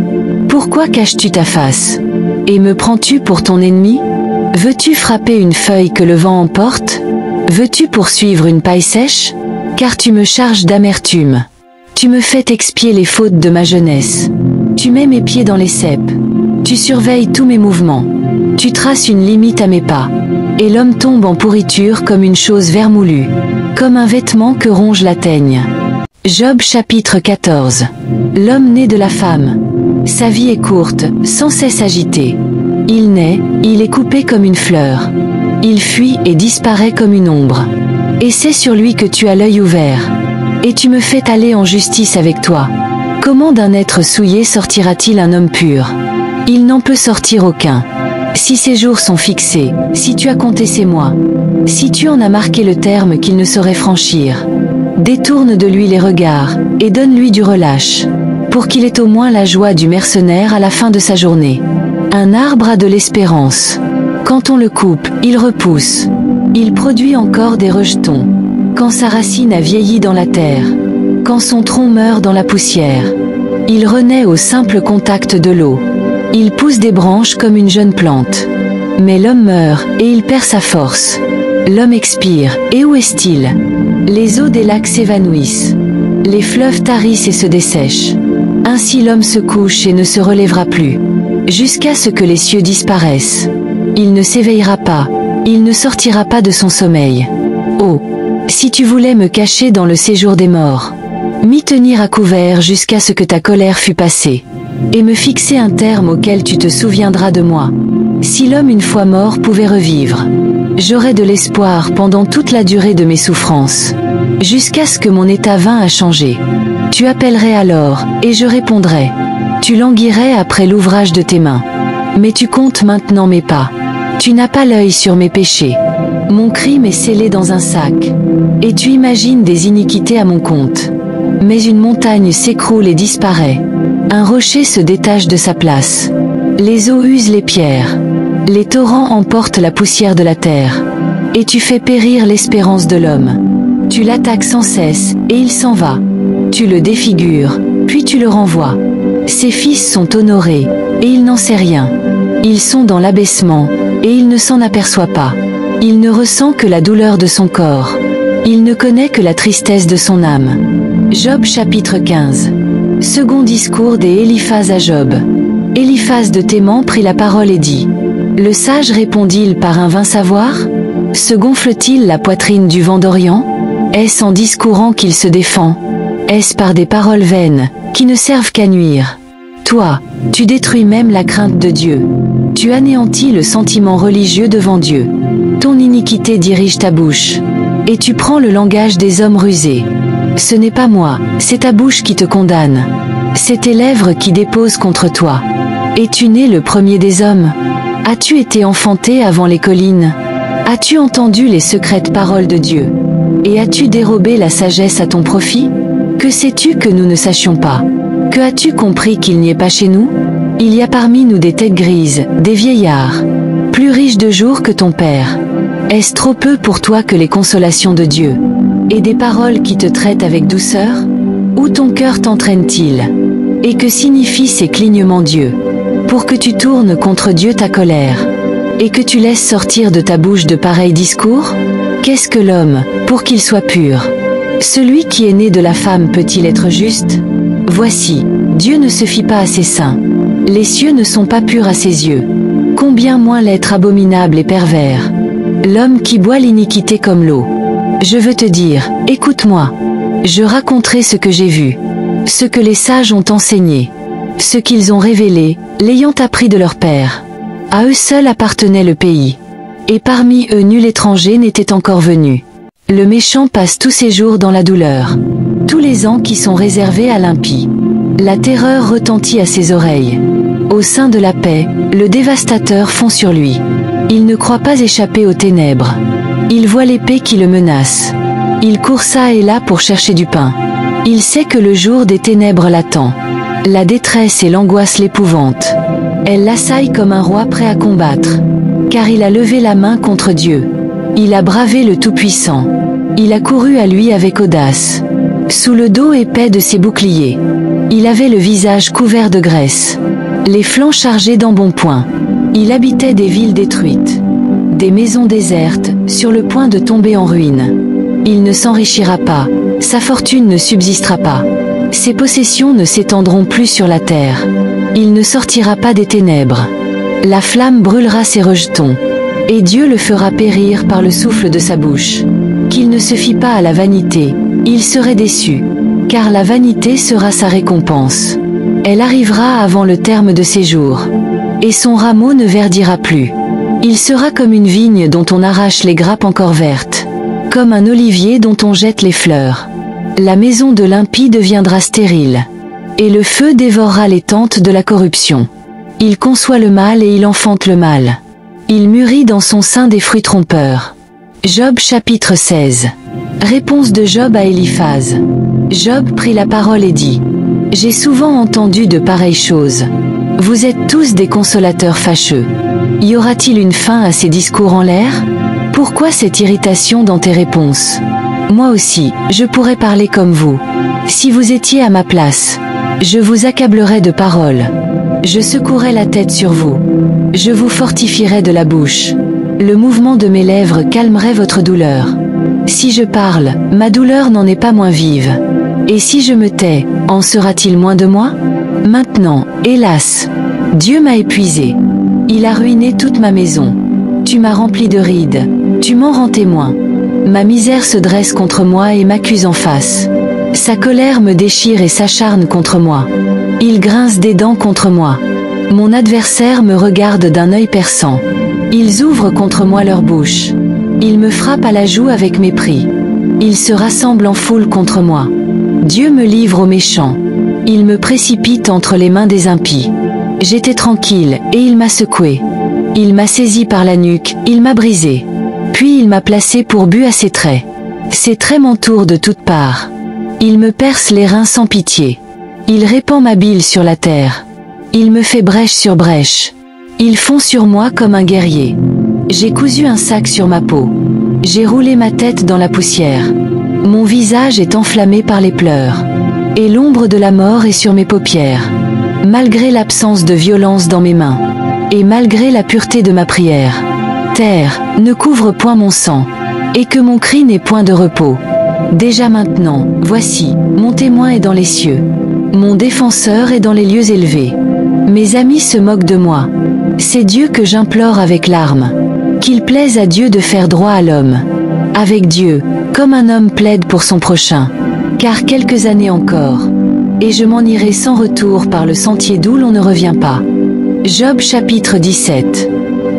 Pourquoi caches-tu ta face? Et me prends-tu pour ton ennemi? Veux-tu frapper une feuille que le vent emporte? Veux-tu poursuivre une paille sèche? Car tu me charges d'amertume. Tu me fais expier les fautes de ma jeunesse. Tu mets mes pieds dans les ceps. Tu surveilles tous mes mouvements. Tu traces une limite à mes pas. Et l'homme tombe en pourriture comme une chose vermoulue, comme un vêtement que ronge la teigne. Job chapitre 14. L'homme né de la femme. Sa vie est courte, sans cesse agitée. Il naît, il est coupé comme une fleur. Il fuit et disparaît comme une ombre. Et c'est sur lui que tu as l'œil ouvert. Et tu me fais aller en justice avec toi. Comment d'un être souillé sortira-t-il un homme pur? Il n'en peut sortir aucun. Si ses jours sont fixés, si tu as compté ses mois, si tu en as marqué le terme qu'il ne saurait franchir, détourne de lui les regards, et donne-lui du relâche, pour qu'il ait au moins la joie du mercenaire à la fin de sa journée. Un arbre a de l'espérance. Quand on le coupe, il repousse. Il produit encore des rejetons. Quand sa racine a vieilli dans la terre, quand son tronc meurt dans la poussière, il renaît au simple contact de l'eau. Il pousse des branches comme une jeune plante. Mais l'homme meurt, et il perd sa force. L'homme expire, et où est-il? Les eaux des lacs s'évanouissent. Les fleuves tarissent et se dessèchent. Ainsi l'homme se couche et ne se relèvera plus, jusqu'à ce que les cieux disparaissent. Il ne s'éveillera pas, il ne sortira pas de son sommeil. Oh, si tu voulais me cacher dans le séjour des morts, m'y tenir à couvert jusqu'à ce que ta colère fût passée, et me fixer un terme auquel tu te souviendras de moi. Si l'homme une fois mort pouvait revivre, j'aurais de l'espoir pendant toute la durée de mes souffrances, jusqu'à ce que mon état vînt à changer. Tu appellerais alors, et je répondrais. Tu languirais après l'ouvrage de tes mains. Mais tu comptes maintenant mes pas. Tu n'as pas l'œil sur mes péchés. Mon crime est scellé dans un sac. Et tu imagines des iniquités à mon compte. Mais une montagne s'écroule et disparaît. Un rocher se détache de sa place. Les eaux usent les pierres. Les torrents emportent la poussière de la terre. Et tu fais périr l'espérance de l'homme. Tu l'attaques sans cesse, et il s'en va. Tu le défigures, puis tu le renvoies. Ses fils sont honorés, et il n'en sait rien. Ils sont dans l'abaissement, et il ne s'en aperçoit pas. Il ne ressent que la douleur de son corps. Il ne connaît que la tristesse de son âme. Job chapitre 15. Second discours des Éliphaz à Job. Éliphaz de Théman prit la parole et dit: Le sage répond-il par un vain savoir? Se gonfle-t-il la poitrine du vent d'Orient? Est-ce en discourant qu'il se défend? Est-ce par des paroles vaines, qui ne servent qu'à nuire? Toi, tu détruis même la crainte de Dieu. Tu anéantis le sentiment religieux devant Dieu. Ton iniquité dirige ta bouche. Et tu prends le langage des hommes rusés. Ce n'est pas moi, c'est ta bouche qui te condamne. C'est tes lèvres qui déposent contre toi. Es-tu né le premier des hommes? As-tu été enfanté avant les collines? As-tu entendu les secrètes paroles de Dieu? Et as-tu dérobé la sagesse à ton profit? Que sais-tu que nous ne sachions pas? Que as-tu compris qu'il n'y ait pas chez nous? Il y a parmi nous des têtes grises, des vieillards, plus riches de jours que ton père. Est-ce trop peu pour toi que les consolations de Dieu? Et des paroles qui te traitent avec douceur? Où ton cœur t'entraîne-t-il? Et que signifient ces clignements Dieu? Pour que tu tournes contre Dieu ta colère, et que tu laisses sortir de ta bouche de pareils discours? Qu'est-ce que l'homme, pour qu'il soit pur? Celui qui est né de la femme peut-il être juste? Voici, Dieu ne se fie pas à ses saints. Les cieux ne sont pas purs à ses yeux. Combien moins l'être abominable et pervers? l'homme qui boit l'iniquité comme l'eau. Je veux te dire, écoute-moi. Je raconterai ce que j'ai vu, ce que les sages ont enseigné, ce qu'ils ont révélé, l'ayant appris de leur père. À eux seuls appartenait le pays. Et parmi eux nul étranger n'était encore venu. Le méchant passe tous ses jours dans la douleur. Tous les ans qui sont réservés à l'impie. La terreur retentit à ses oreilles. Au sein de la paix, le dévastateur fond sur lui. Il ne croit pas échapper aux ténèbres. Il voit l'épée qui le menace. Il court çà et là pour chercher du pain. Il sait que le jour des ténèbres l'attend. La détresse et l'angoisse l'épouvantent. Elle l'assaille comme un roi prêt à combattre. Car il a levé la main contre Dieu. Il a bravé le Tout-Puissant. Il a couru à lui avec audace. Sous le dos épais de ses boucliers. Il avait le visage couvert de graisse. Les flancs chargés d'embonpoint. Il habitait des villes détruites. Des maisons désertes, sur le point de tomber en ruine. Il ne s'enrichira pas. Sa fortune ne subsistera pas. Ses possessions ne s'étendront plus sur la terre. Il ne sortira pas des ténèbres. La flamme brûlera ses rejetons. Et Dieu le fera périr par le souffle de sa bouche. Qu'il ne se fie pas à la vanité, il serait déçu. Car la vanité sera sa récompense. Elle arrivera avant le terme de ses jours. Et son rameau ne verdira plus. Il sera comme une vigne dont on arrache les grappes encore vertes. Comme un olivier dont on jette les fleurs. La maison de l'impie deviendra stérile. Et le feu dévorera les tentes de la corruption. Il conçoit le mal et il enfante le mal. Il mûrit dans son sein des fruits trompeurs. Job chapitre 16. Réponse de Job à Éliphaz. Job prit la parole et dit: J'ai souvent entendu de pareilles choses. Vous êtes tous des consolateurs fâcheux. Y aura-t-il une fin à ces discours en l'air? Pourquoi cette irritation dans tes réponses? Moi aussi, je pourrais parler comme vous. Si vous étiez à ma place, je vous accablerais de paroles. Je secouerais la tête sur vous. Je vous fortifierais de la bouche. Le mouvement de mes lèvres calmerait votre douleur. Si je parle, ma douleur n'en est pas moins vive. Et si je me tais, en sera-t-il moins de moi? Maintenant, hélas, Dieu m'a épuisé. Il a ruiné toute ma maison. Tu m'as rempli de rides. Tu m'en rends témoin. Ma misère se dresse contre moi et m'accuse en face. Sa colère me déchire et s'acharne contre moi. Il grince des dents contre moi. Mon adversaire me regarde d'un œil perçant. Ils ouvrent contre moi leur bouche. Ils me frappent à la joue avec mépris. Ils se rassemblent en foule contre moi. Dieu me livre aux méchants. Il me précipite entre les mains des impies. J'étais tranquille, et il m'a secoué. Il m'a saisi par la nuque, il m'a brisé. Puis il m'a placé pourbu à ses traits. Ses traits m'entourent de toutes parts. Il me perce les reins sans pitié. Il répand ma bile sur la terre. Il me fait brèche sur brèche. Il fond sur moi comme un guerrier. J'ai cousu un sac sur ma peau. J'ai roulé ma tête dans la poussière. Mon visage est enflammé par les pleurs. Et l'ombre de la mort est sur mes paupières. Malgré l'absence de violence dans mes mains. Et malgré la pureté de ma prière. Terre, ne couvre point mon sang. Et que mon cri n'ait point de repos. Déjà maintenant, voici, mon témoin est dans les cieux. Mon défenseur est dans les lieux élevés. Mes amis se moquent de moi. C'est Dieu que j'implore avec larmes. Qu'il plaise à Dieu de faire droit à l'homme. Avec Dieu, comme un homme plaide pour son prochain. Car quelques années encore. Et je m'en irai sans retour par le sentier d'où l'on ne revient pas. Job chapitre 17.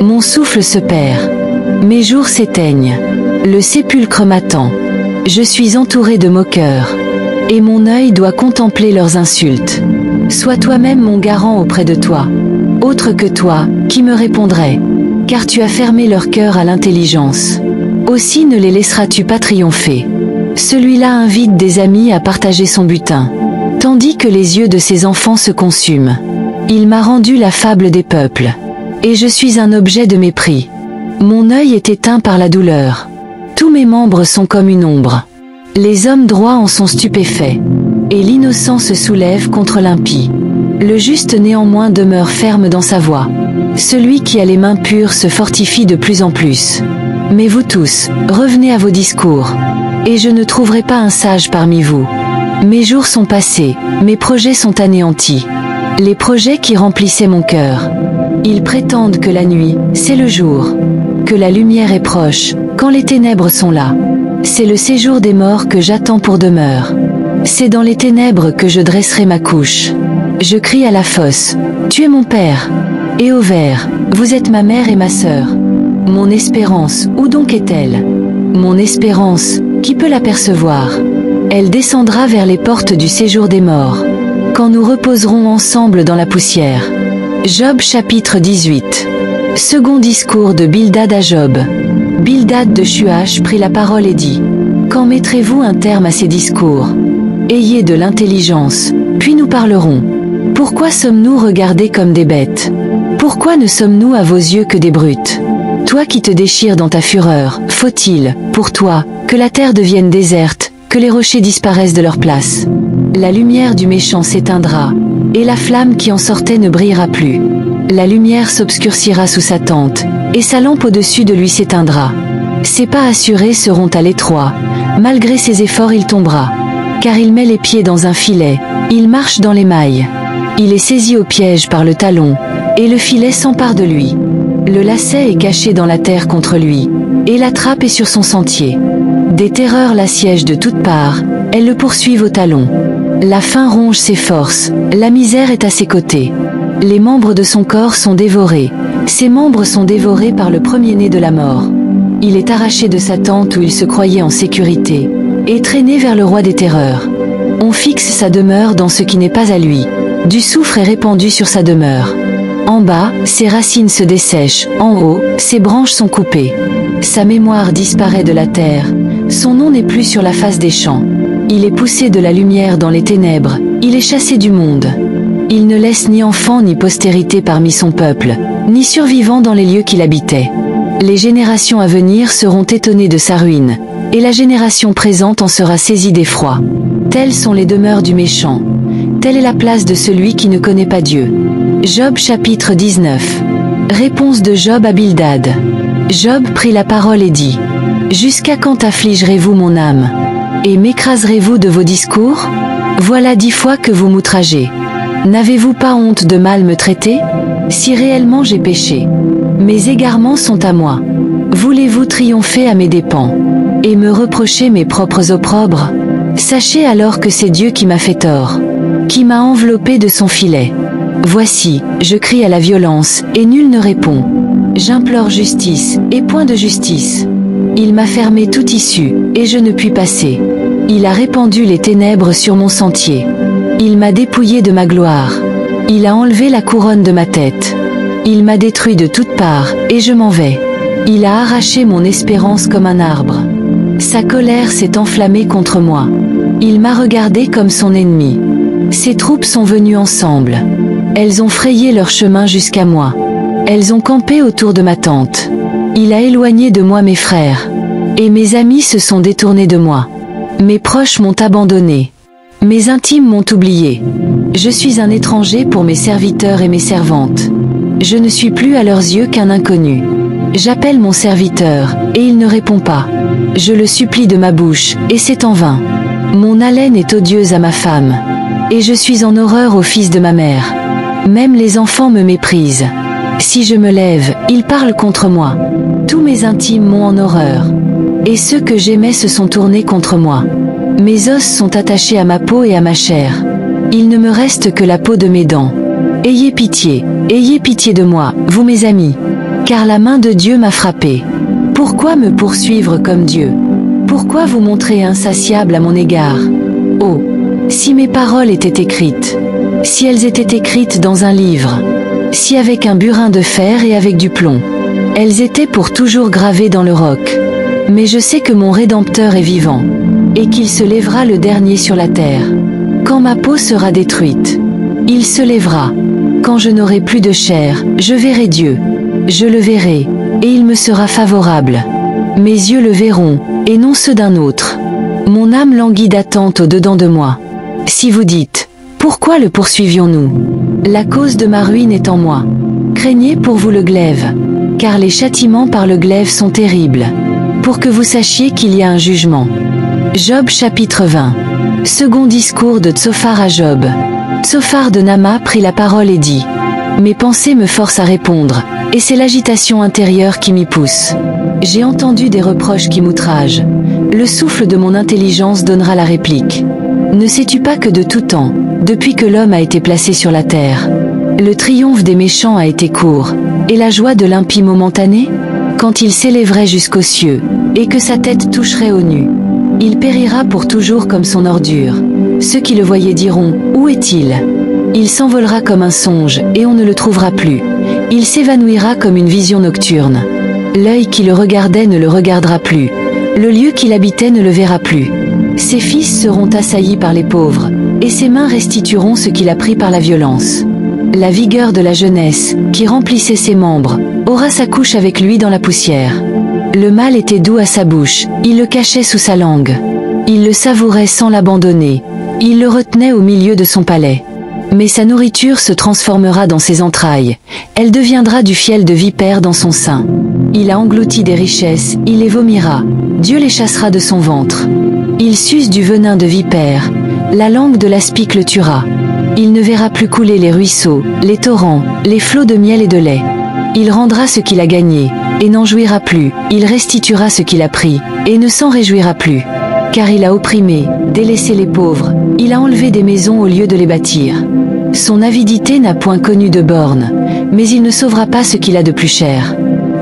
Mon souffle se perd. Mes jours s'éteignent. Le sépulcre m'attend. Je suis entouré de moqueurs. Et mon œil doit contempler leurs insultes. Sois toi-même mon garant auprès de toi. Autre que toi, qui me répondrait? Car tu as fermé leur cœur à l'intelligence. Aussi ne les laisseras-tu pas triompher. Celui-là invite des amis à partager son butin. Tandis que les yeux de ses enfants se consument. Il m'a rendu la fable des peuples. Et je suis un objet de mépris. Mon œil est éteint par la douleur. Tous mes membres sont comme une ombre. Les hommes droits en sont stupéfaits. Et l'innocent se soulève contre l'impie. Le juste néanmoins demeure ferme dans sa voie. Celui qui a les mains pures se fortifie de plus en plus. Mais vous tous, revenez à vos discours. Et je ne trouverai pas un sage parmi vous. Mes jours sont passés, mes projets sont anéantis. Les projets qui remplissaient mon cœur. Ils prétendent que la nuit, c'est le jour. que la lumière est proche, quand les ténèbres sont là. C'est le séjour des morts que j'attends pour demeure. C'est dans les ténèbres que je dresserai ma couche. Je crie à la fosse, tu es mon père. Et au ver, vous êtes ma mère et ma sœur. Mon espérance, où donc est-elle? Mon espérance, qui peut l'apercevoir? Elle descendra vers les portes du séjour des morts, quand nous reposerons ensemble dans la poussière. Job chapitre 18. Second discours de Bildad à Job. Bildad de Shuach prit la parole et dit: Quand mettrez-vous un terme à ces discours? Ayez de l'intelligence, puis nous parlerons. Pourquoi sommes-nous regardés comme des bêtes? Pourquoi ne sommes-nous à vos yeux que des brutes? Toi qui te déchires dans ta fureur, faut-il, pour toi, que la terre devienne déserte, que les rochers disparaissent de leur place? La lumière du méchant s'éteindra, et la flamme qui en sortait ne brillera plus. La lumière s'obscurcira sous sa tente, et sa lampe au-dessus de lui s'éteindra. Ses pas assurés seront à l'étroit, malgré ses efforts il tombera. Car il met les pieds dans un filet, il marche dans les mailles. Il est saisi au piège par le talon, et le filet s'empare de lui. Le lacet est caché dans la terre contre lui, et la trappe est sur son sentier. Des terreurs l'assiègent de toutes parts, elles le poursuivent au talon. La faim ronge ses forces, la misère est à ses côtés. Les membres de son corps sont dévorés, ses membres sont dévorés par le premier-né de la mort. Il est arraché de sa tente où il se croyait en sécurité, et traîné vers le roi des terreurs. On fixe sa demeure dans ce qui n'est pas à lui. Du soufre est répandu sur sa demeure. En bas, ses racines se dessèchent, en haut, ses branches sont coupées. Sa mémoire disparaît de la terre, son nom n'est plus sur la face des champs. Il est poussé de la lumière dans les ténèbres, il est chassé du monde. Il ne laisse ni enfant ni postérité parmi son peuple, ni survivant dans les lieux qu'il habitait. Les générations à venir seront étonnées de sa ruine, et la génération présente en sera saisie d'effroi. Telles sont les demeures du méchant. Telle est la place de celui qui ne connaît pas Dieu. Job chapitre 19. Réponse de Job à Bildad. Job prit la parole et dit: Jusqu'à quand affligerez-vous mon âme? Et m'écraserez-vous de vos discours? Voilà 10 fois que vous m'outragez. N'avez-vous pas honte de mal me traiter? Si réellement j'ai péché, mes égarements sont à moi. Voulez-vous triompher à mes dépens, et me reprocher mes propres opprobres? Sachez alors que c'est Dieu qui m'a fait tort, qui m'a enveloppé de son filet. Voici, je crie à la violence, et nul ne répond. J'implore justice, et point de justice. Il m'a fermé toute issue, et je ne puis passer. Il a répandu les ténèbres sur mon sentier. Il m'a dépouillé de ma gloire. Il a enlevé la couronne de ma tête. Il m'a détruit de toutes parts, et je m'en vais. Il a arraché mon espérance comme un arbre. Sa colère s'est enflammée contre moi. Il m'a regardé comme son ennemi. Ses troupes sont venues ensemble. Elles ont frayé leur chemin jusqu'à moi. Elles ont campé autour de ma tente. Il a éloigné de moi mes frères. Et mes amis se sont détournés de moi. Mes proches m'ont abandonné. Mes intimes m'ont oublié. Je suis un étranger pour mes serviteurs et mes servantes. Je ne suis plus à leurs yeux qu'un inconnu. J'appelle mon serviteur, et il ne répond pas. Je le supplie de ma bouche, et c'est en vain. Mon haleine est odieuse à ma femme. Et je suis en horreur au fils de ma mère. Même les enfants me méprisent. Si je me lève, ils parlent contre moi. Tous mes intimes m'ont en horreur. Et ceux que j'aimais se sont tournés contre moi. Mes os sont attachés à ma peau et à ma chair. Il ne me reste que la peau de mes dents. Ayez pitié de moi, vous mes amis. Car la main de Dieu m'a frappé. Pourquoi me poursuivre comme Dieu? Pourquoi vous montrer insatiable à mon égard? Oh, si mes paroles étaient écrites, si elles étaient écrites dans un livre, si avec un burin de fer et avec du plomb, elles étaient pour toujours gravées dans le roc. Mais je sais que mon Rédempteur est vivant, et qu'il se lèvera le dernier sur la terre. Quand ma peau sera détruite, il se lèvera. Quand je n'aurai plus de chair, je verrai Dieu. Je le verrai, et il me sera favorable. Mes yeux le verront, et non ceux d'un autre. Mon âme languit d'attente au-dedans de moi. Si vous dites, pourquoi le poursuivions-nous? La cause de ma ruine est en moi. Craignez pour vous le glaive, car les châtiments par le glaive sont terribles. Pour que vous sachiez qu'il y a un jugement. Job chapitre 20. Second discours de Tsophar à Job. Tsophar de Nama prit la parole et dit: Mes pensées me forcent à répondre, et c'est l'agitation intérieure qui m'y pousse. J'ai entendu des reproches qui m'outragent. Le souffle de mon intelligence donnera la réplique. Ne sais-tu pas que de tout temps, depuis que l'homme a été placé sur la terre, le triomphe des méchants a été court, et la joie de l'impie momentanée? Quand il s'élèverait jusqu'aux cieux, et que sa tête toucherait aux nues, il périra pour toujours comme son ordure. Ceux qui le voyaient diront, où est-il? Il s'envolera comme un songe, et on ne le trouvera plus. Il s'évanouira comme une vision nocturne. L'œil qui le regardait ne le regardera plus. Le lieu qu'il habitait ne le verra plus. Ses fils seront assaillis par les pauvres, et ses mains restitueront ce qu'il a pris par la violence. La vigueur de la jeunesse, qui remplissait ses membres, aura sa couche avec lui dans la poussière. Le mal était doux à sa bouche, il le cachait sous sa langue. Il le savourait sans l'abandonner. Il le retenait au milieu de son palais. Mais sa nourriture se transformera dans ses entrailles. Elle deviendra du fiel de vipère dans son sein. Il a englouti des richesses, il les vomira. Dieu les chassera de son ventre. Il suce du venin de vipère. La langue de l'aspic le tuera. Il ne verra plus couler les ruisseaux, les torrents, les flots de miel et de lait. Il rendra ce qu'il a gagné, et n'en jouira plus. Il restituera ce qu'il a pris, et ne s'en réjouira plus. Car il a opprimé, délaissé les pauvres, il a enlevé des maisons au lieu de les bâtir. Son avidité n'a point connu de borne, mais il ne sauvera pas ce qu'il a de plus cher.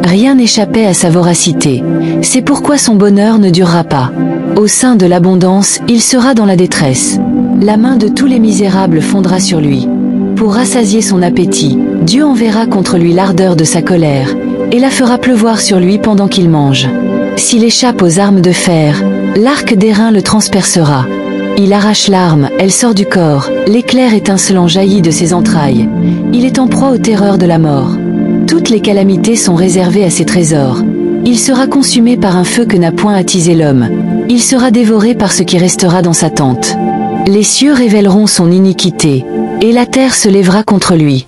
Rien n'échappait à sa voracité, c'est pourquoi son bonheur ne durera pas. Au sein de l'abondance, il sera dans la détresse. La main de tous les misérables fondra sur lui. Pour rassasier son appétit, Dieu enverra contre lui l'ardeur de sa colère, et la fera pleuvoir sur lui pendant qu'il mange. S'il échappe aux armes de fer, l'arc d'airain le transpercera. Il arrache l'arme, elle sort du corps, l'éclair étincelant jaillit de ses entrailles. Il est en proie aux terreurs de la mort. Toutes les calamités sont réservées à ses trésors. Il sera consumé par un feu que n'a point attisé l'homme. Il sera dévoré par ce qui restera dans sa tente. Les cieux révéleront son iniquité, et la terre se lèvera contre lui.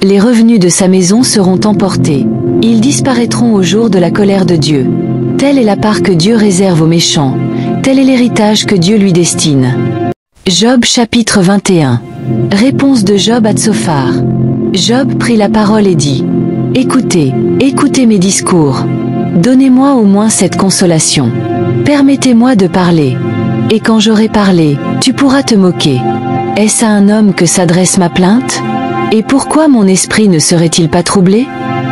Les revenus de sa maison seront emportés. Ils disparaîtront au jour de la colère de Dieu. Telle est la part que Dieu réserve aux méchants. Tel est l'héritage que Dieu lui destine. Job chapitre 21. Réponse de Job à Tsophar. Job prit la parole et dit: Écoutez, écoutez mes discours. Donnez-moi au moins cette consolation. Permettez-moi de parler. Et quand j'aurai parlé, tu pourras te moquer. Est-ce à un homme que s'adresse ma plainte? Et pourquoi mon esprit ne serait-il pas troublé?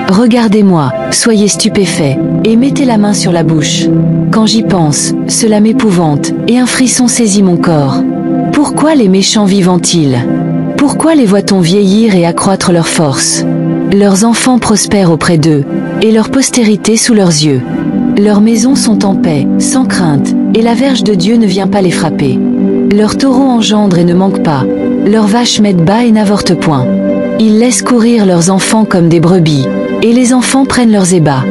Regardez-moi, soyez stupéfaits, et mettez la main sur la bouche. Quand j'y pense, cela m'épouvante, et un frisson saisit mon corps. Pourquoi les méchants vivent-ils? Pourquoi les voit-on vieillir et accroître leur force? Leurs enfants prospèrent auprès d'eux, et leur postérité sous leurs yeux. Leurs maisons sont en paix, sans crainte, et la verge de Dieu ne vient pas les frapper. Leurs taureaux engendrent et ne manquent pas, leurs vaches mettent bas et n'avortent point. Ils laissent courir leurs enfants comme des brebis, et les enfants prennent leurs ébats.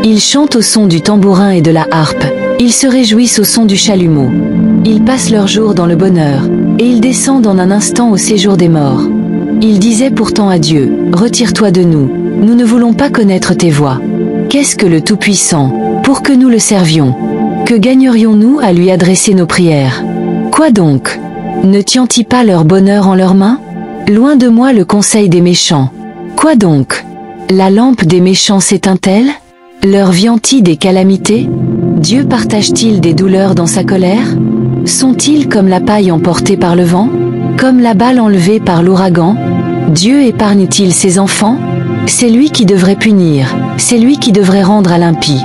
Ils chantent au son du tambourin et de la harpe, ils se réjouissent au son du chalumeau. Ils passent leurs jours dans le bonheur, et ils descendent en un instant au séjour des morts. Ils disaient pourtant à Dieu: Retire-toi de nous, nous ne voulons pas connaître tes voies. Qu'est-ce que le Tout-Puissant, pour que nous le servions? Que gagnerions-nous à lui adresser nos prières? Quoi donc? Ne tient-il pas leur bonheur en leurs mains? Loin de moi le conseil des méchants. Quoi donc? La lampe des méchants s'éteint-elle? Leur vient-il des calamités? Dieu partage-t-il des douleurs dans sa colère? Sont-ils comme la paille emportée par le vent? Comme la balle enlevée par l'ouragan? Dieu épargne-t-il ses enfants? C'est lui qui devrait punir, c'est lui qui devrait rendre à l'impie,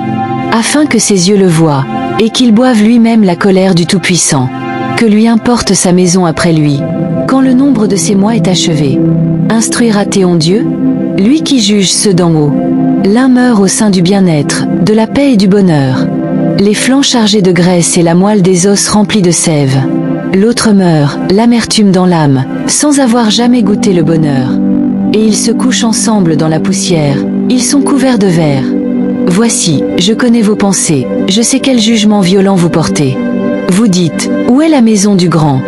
afin que ses yeux le voient, et qu'il boive lui-même la colère du Tout-Puissant. Que lui importe sa maison après lui, quand le nombre de ses mois est achevé? Instruira-t-on Dieu? Lui qui juge ceux d'en haut. L'un meurt au sein du bien-être, de la paix et du bonheur. Les flancs chargés de graisse et la moelle des os remplis de sève. L'autre meurt, l'amertume dans l'âme, sans avoir jamais goûté le bonheur. Et ils se couchent ensemble dans la poussière, ils sont couverts de verre. Voici, je connais vos pensées, je sais quel jugement violent vous portez. Vous dites: Où est la maison du grand?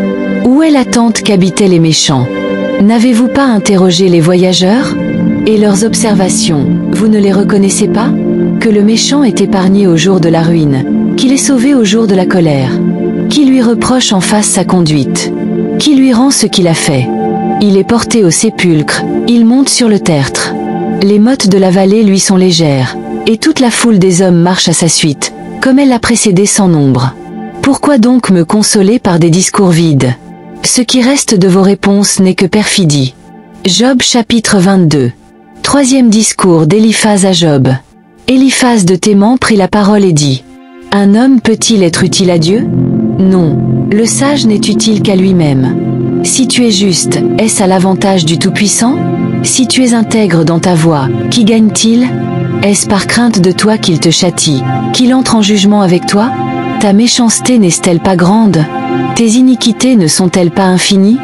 Où est la tente qu'habitaient les méchants? N'avez-vous pas interrogé les voyageurs? Et leurs observations, vous ne les reconnaissez pas? Que le méchant est épargné au jour de la ruine, qu'il est sauvé au jour de la colère. Qui lui reproche en face sa conduite? Qui lui rend ce qu'il a fait? Il est porté au sépulcre, Il monte sur le tertre. Les mottes de la vallée lui sont légères, et toute la foule des hommes marche à sa suite, comme elle l'a précédé sans nombre. Pourquoi donc me consoler par des discours vides? Ce qui reste de vos réponses n'est que perfidie. Job chapitre 22. Troisième discours d'Éliphaz à Job. Éliphaz de Théman prit la parole et dit: Un homme peut-il être utile à Dieu? Non, le sage n'est utile qu'à lui-même. Si tu es juste, est-ce à l'avantage du Tout-Puissant? Si tu es intègre dans ta voie, qui gagne-t-il? Est-ce par crainte de toi qu'il te châtie, qu'il entre en jugement avec toi? Ta méchanceté n'est-elle pas grande? Tes iniquités ne sont-elles pas infinies?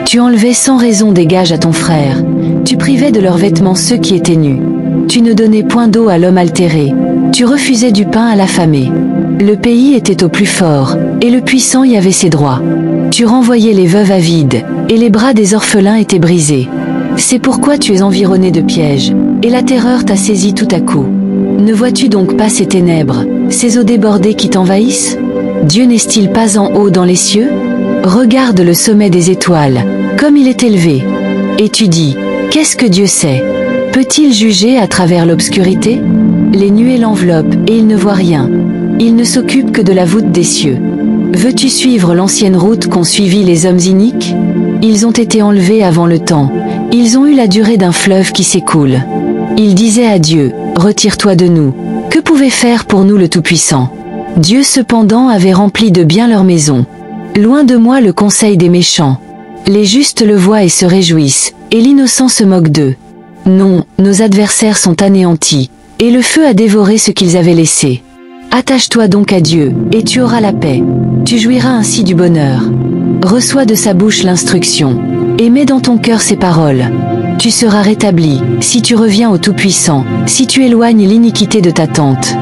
Tu enlevais sans raison des gages à ton frère. Tu privais de leurs vêtements ceux qui étaient nus. Tu ne donnais point d'eau à l'homme altéré. Tu refusais du pain à l'affamé. Le pays était au plus fort, et le puissant y avait ses droits. Tu renvoyais les veuves avides, et les bras des orphelins étaient brisés. C'est pourquoi tu es environné de pièges, et la terreur t'a saisi tout à coup. Ne vois-tu donc pas ces ténèbres, ces eaux débordées qui t'envahissent? Dieu n'est-il pas en haut dans les cieux? Regarde le sommet des étoiles, comme il est élevé. Et tu dis, qu'est-ce que Dieu sait? Peut-il juger à travers l'obscurité? Les nuées l'enveloppent, et il ne voit rien. Il ne s'occupe que de la voûte des cieux. Veux-tu suivre l'ancienne route qu'ont suivi les hommes iniques? Ils ont été enlevés avant le temps. Ils ont eu la durée d'un fleuve qui s'écoule. Ils disaient à Dieu, retire-toi de nous. Que pouvait faire pour nous le Tout-Puissant? Dieu cependant avait rempli de bien leur maison. Loin de moi le conseil des méchants. Les justes le voient et se réjouissent, et l'innocent se moque d'eux. Non, nos adversaires sont anéantis, et le feu a dévoré ce qu'ils avaient laissé. Attache-toi donc à Dieu, et tu auras la paix. Tu jouiras ainsi du bonheur. Reçois de sa bouche l'instruction, et mets dans ton cœur ses paroles. Tu seras rétabli, si tu reviens au Tout-Puissant, si tu éloignes l'iniquité de ta tente.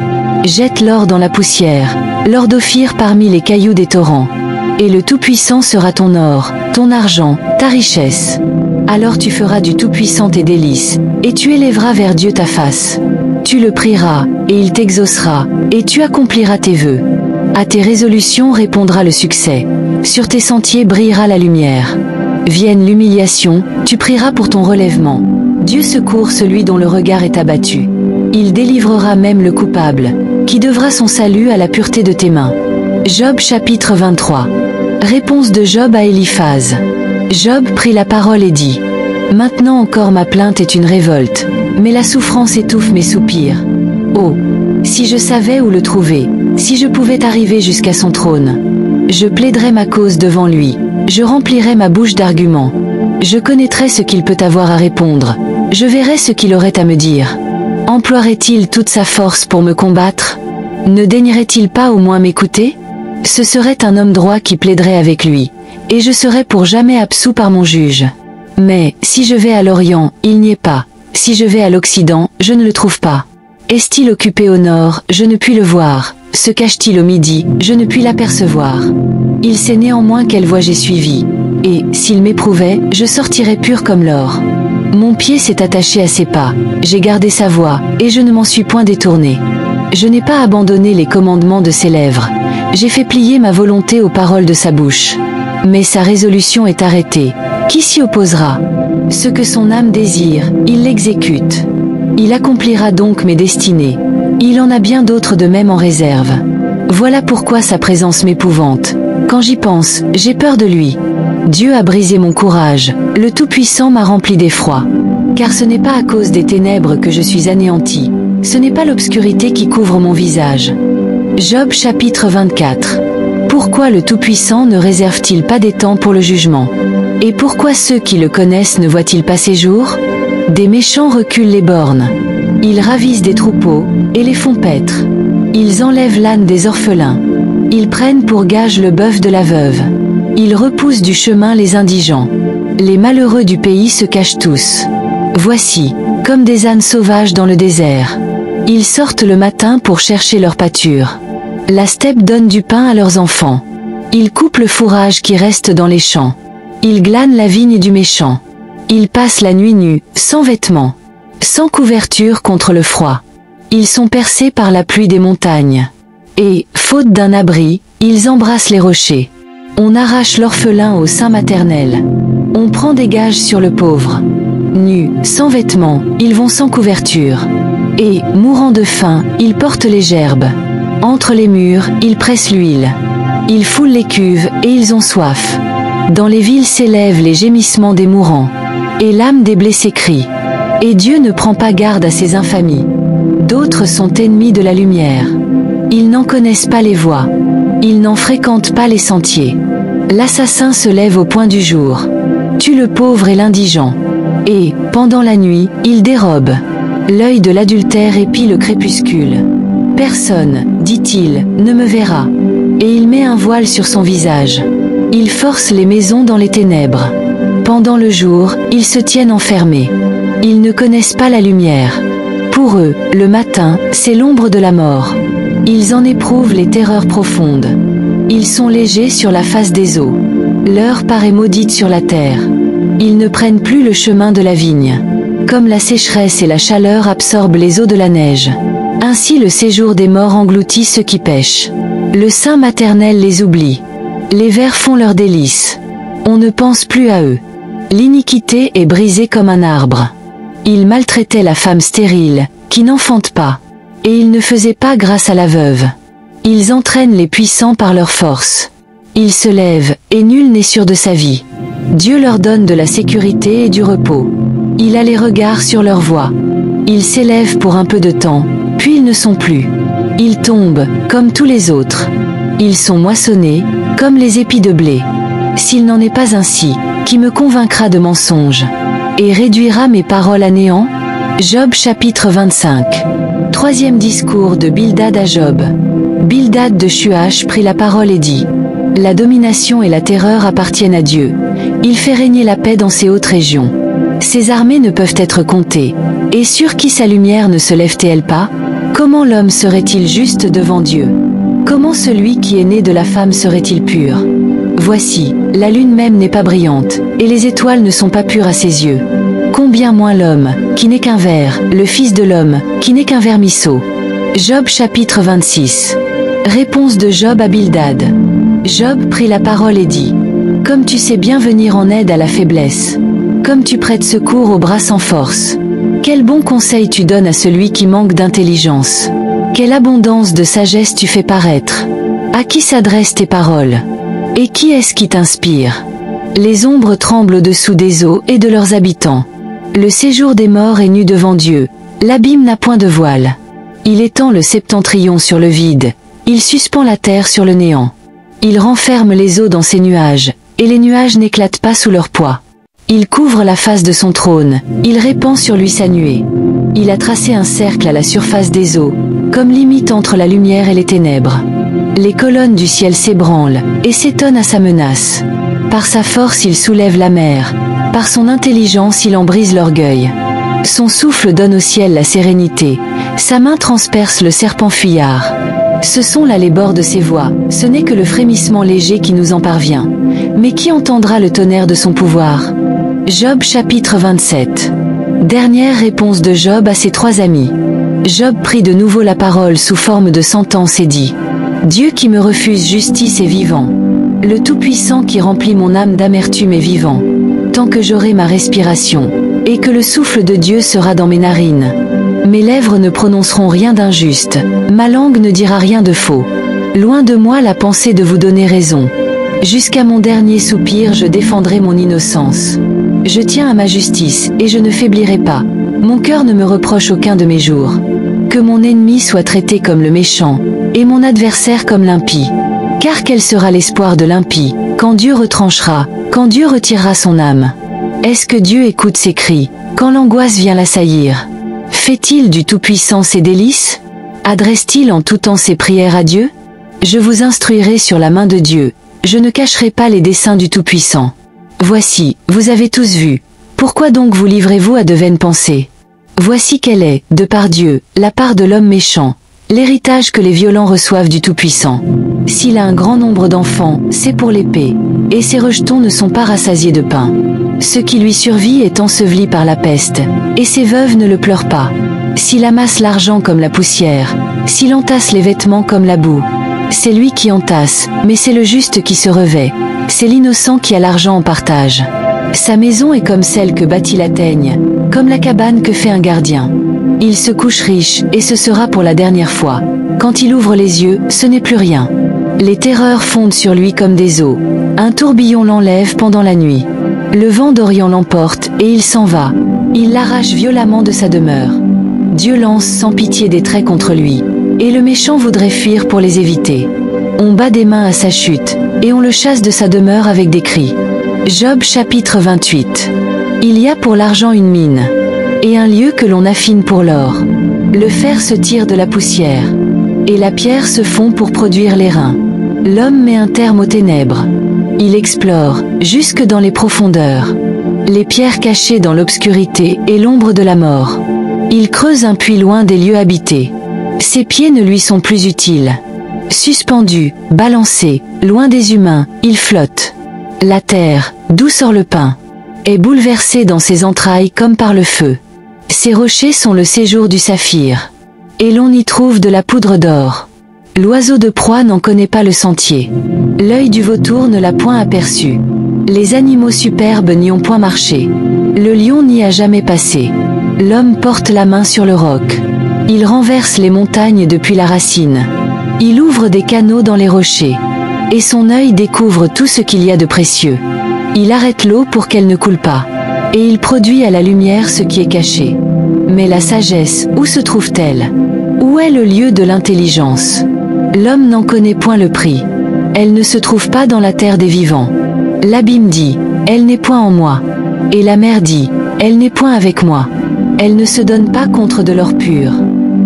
Jette l'or dans la poussière, l'or d'Ophir parmi les cailloux des torrents. Et le Tout-Puissant sera ton or, ton argent, ta richesse. Alors tu feras du Tout-Puissant tes délices, et tu élèveras vers Dieu ta face. Tu le prieras, et il t'exaucera, et tu accompliras tes vœux. À tes résolutions répondra le succès. Sur tes sentiers brillera la lumière. Vienne l'humiliation, tu prieras pour ton relèvement. Dieu secourt celui dont le regard est abattu. Il délivrera même le coupable, qui devra son salut à la pureté de tes mains. Job chapitre 23. Réponse de Job à Éliphaz. Job prit la parole et dit: Maintenant encore ma plainte est une révolte, mais la souffrance étouffe mes soupirs. Oh, si je savais où le trouver, si je pouvais arriver jusqu'à son trône. Je plaiderais ma cause devant lui, je remplirais ma bouche d'arguments. Je connaîtrais ce qu'il peut avoir à répondre, je verrais ce qu'il aurait à me dire. Emploierait-il toute sa force pour me combattre? Ne daignerait-il pas au moins m'écouter? Ce serait un homme droit qui plaiderait avec lui, et je serais pour jamais absous par mon juge. Mais, si je vais à l'Orient, il n'y est pas. Si je vais à l'Occident, je ne le trouve pas. Est-il occupé au nord, je ne puis le voir. Se cache-t-il au midi, je ne puis l'apercevoir. Il sait néanmoins quelle voie j'ai suivie. Et, s'il m'éprouvait, je sortirais pur comme l'or. Mon pied s'est attaché à ses pas, j'ai gardé sa voie, et je ne m'en suis point détourné. Je n'ai pas abandonné les commandements de ses lèvres. J'ai fait plier ma volonté aux paroles de sa bouche. Mais sa résolution est arrêtée. Qui s'y opposera? Ce que son âme désire, il l'exécute. Il accomplira donc mes destinées. Il en a bien d'autres de même en réserve. Voilà pourquoi sa présence m'épouvante. Quand j'y pense, j'ai peur de lui. Dieu a brisé mon courage, le Tout-Puissant m'a rempli d'effroi. Car ce n'est pas à cause des ténèbres que je suis anéanti. Ce n'est pas l'obscurité qui couvre mon visage. Job chapitre 24. Pourquoi le Tout-Puissant ne réserve-t-il pas des temps pour le jugement? Et pourquoi ceux qui le connaissent ne voient-ils pas ses jours? Des méchants reculent les bornes. Ils ravissent des troupeaux, et les font paître. Ils enlèvent l'âne des orphelins. Ils prennent pour gage le bœuf de la veuve. Ils repoussent du chemin les indigents. Les malheureux du pays se cachent tous. Voici, comme des ânes sauvages dans le désert. Ils sortent le matin pour chercher leur pâture. La steppe donne du pain à leurs enfants. Ils coupent le fourrage qui reste dans les champs. Ils glanent la vigne du méchant. Ils passent la nuit nus, sans vêtements, sans couverture contre le froid. Ils sont percés par la pluie des montagnes. Et, faute d'un abri, ils embrassent les rochers. On arrache l'orphelin au sein maternel. On prend des gages sur le pauvre. Nus, sans vêtements, ils vont sans couverture. Et, mourant de faim, ils portent les gerbes. Entre les murs, ils pressent l'huile. Ils foulent les cuves, et ils ont soif. Dans les villes s'élèvent les gémissements des mourants. Et l'âme des blessés crie. Et Dieu ne prend pas garde à ces infamies. D'autres sont ennemis de la lumière. Ils n'en connaissent pas les voies. Ils n'en fréquentent pas les sentiers. L'assassin se lève au point du jour. Tue le pauvre et l'indigent. Et, pendant la nuit, il dérobe. L'œil de l'adultère épie le crépuscule. Personne, dit-il, ne me verra. Et il met un voile sur son visage. Il force les maisons dans les ténèbres. Pendant le jour, ils se tiennent enfermés. Ils ne connaissent pas la lumière. Pour eux, le matin, c'est l'ombre de la mort. Ils en éprouvent les terreurs profondes. Ils sont légers sur la face des eaux. L'heure paraît maudite sur la terre. Ils ne prennent plus le chemin de la vigne. Comme la sécheresse et la chaleur absorbent les eaux de la neige. Ainsi le séjour des morts engloutit ceux qui pêchent. Le sein maternel les oublie. Les vers font leur délice. On ne pense plus à eux. L'iniquité est brisée comme un arbre. Ils maltraitaient la femme stérile, qui n'enfante pas. Et ils ne faisaient pas grâce à la veuve. Ils entraînent les puissants par leur force. Ils se lèvent, et nul n'est sûr de sa vie. Dieu leur donne de la sécurité et du repos. Il a les regards sur leur voie. Ils s'élèvent pour un peu de temps, puis ils ne sont plus. Ils tombent, comme tous les autres. Ils sont moissonnés, comme les épis de blé. S'il n'en est pas ainsi, qui me convaincra de mensonge et réduira mes paroles à néant? Job chapitre 25. Troisième discours de Bildad à Job. Bildad de Shuach prit la parole et dit: La domination et la terreur appartiennent à Dieu. Il fait régner la paix dans ces hautes régions. Ses armées ne peuvent être comptées. Et sur qui sa lumière ne se lève-t-elle pas? Comment l'homme serait-il juste devant Dieu? Comment celui qui est né de la femme serait-il pur? Voici, la lune même n'est pas brillante, et les étoiles ne sont pas pures à ses yeux. Combien moins l'homme, qui n'est qu'un ver, le fils de l'homme, qui n'est qu'un vermisseau. Job chapitre 26. Réponse de Job à Bildad. Job prit la parole et dit: Comme tu sais bien venir en aide à la faiblesse, comme tu prêtes secours aux bras sans force, quel bon conseil tu donnes à celui qui manque d'intelligence. Quelle abondance de sagesse tu fais paraître. À qui s'adressent tes paroles? Et qui est-ce qui t'inspire? Les ombres tremblent au-dessous des eaux et de leurs habitants. Le séjour des morts est nu devant Dieu. L'abîme n'a point de voile. Il étend le septentrion sur le vide. Il suspend la terre sur le néant. Il renferme les eaux dans ses nuages, et les nuages n'éclatent pas sous leur poids. Il couvre la face de son trône, il répand sur lui sa nuée. Il a tracé un cercle à la surface des eaux, comme limite entre la lumière et les ténèbres. Les colonnes du ciel s'ébranlent, et s'étonnent à sa menace. Par sa force il soulève la mer, par son intelligence il en brise l'orgueil. Son souffle donne au ciel la sérénité, sa main transperce le serpent fuyard. Ce sont là les bords de ses voix, ce n'est que le frémissement léger qui nous en parvient. Mais qui entendra le tonnerre de son pouvoir? Job chapitre 27. Dernière réponse de Job à ses trois amis. Job prit de nouveau la parole sous forme de sentence et dit: Dieu qui me refuse justice est vivant. Le Tout-Puissant qui remplit mon âme d'amertume est vivant. Tant que j'aurai ma respiration, et que le souffle de Dieu sera dans mes narines. Mes lèvres ne prononceront rien d'injuste, ma langue ne dira rien de faux. Loin de moi la pensée de vous donner raison. Jusqu'à mon dernier soupir je défendrai mon innocence. Je tiens à ma justice, et je ne faiblirai pas. Mon cœur ne me reproche aucun de mes jours. Que mon ennemi soit traité comme le méchant, et mon adversaire comme l'impie. Car quel sera l'espoir de l'impie, quand Dieu retranchera, quand Dieu retirera son âme? Est-ce que Dieu écoute ses cris, quand l'angoisse vient l'assaillir? Fait-il du Tout-Puissant ses délices? Adresse-t-il en tout temps ses prières à Dieu? Je vous instruirai sur la main de Dieu, je ne cacherai pas les desseins du Tout-Puissant. Voici, vous avez tous vu. Pourquoi donc vous livrez-vous à de vaines pensées? Voici quelle est, de par Dieu, la part de l'homme méchant, l'héritage que les violents reçoivent du Tout-Puissant. S'il a un grand nombre d'enfants, c'est pour l'épée, et ses rejetons ne sont pas rassasiés de pain. Ce qui lui survit est enseveli par la peste, et ses veuves ne le pleurent pas. S'il amasse l'argent comme la poussière, s'il entasse les vêtements comme la boue, c'est lui qui entasse, mais c'est le juste qui se revêt, c'est l'innocent qui a l'argent en partage. Sa maison est comme celle que bâtit la teigne, comme la cabane que fait un gardien. Il se couche riche, et ce sera pour la dernière fois. Quand il ouvre les yeux, ce n'est plus rien. Les terreurs fondent sur lui comme des eaux. Un tourbillon l'enlève pendant la nuit. Le vent d'Orient l'emporte, et il s'en va. Il l'arrache violemment de sa demeure. Dieu lance sans pitié des traits contre lui, et le méchant voudrait fuir pour les éviter. On bat des mains à sa chute, et on le chasse de sa demeure avec des cris. Job chapitre 28. Il y a pour l'argent une mine, et un lieu que l'on affine pour l'or. Le fer se tire de la poussière, et la pierre se fond pour produire l'airain. L'homme met un terme aux ténèbres. Il explore, jusque dans les profondeurs, les pierres cachées dans l'obscurité et l'ombre de la mort. Il creuse un puits loin des lieux habités. Ses pieds ne lui sont plus utiles. Suspendu, balancé, loin des humains, il flotte. La terre, d'où sort le pain, est bouleversée dans ses entrailles comme par le feu. Ses rochers sont le séjour du saphir, et l'on y trouve de la poudre d'or. L'oiseau de proie n'en connaît pas le sentier. L'œil du vautour ne l'a point aperçu. Les animaux superbes n'y ont point marché. Le lion n'y a jamais passé. L'homme porte la main sur le roc. Il renverse les montagnes depuis la racine. Il ouvre des canaux dans les rochers. Et son œil découvre tout ce qu'il y a de précieux. Il arrête l'eau pour qu'elle ne coule pas. Et il produit à la lumière ce qui est caché. Mais la sagesse, où se trouve-t-elle? Où est le lieu de l'intelligence? L'homme n'en connaît point le prix. Elle ne se trouve pas dans la terre des vivants. L'abîme dit, elle n'est point en moi. Et la mer dit, elle n'est point avec moi. Elle ne se donne pas contre de l'or pur.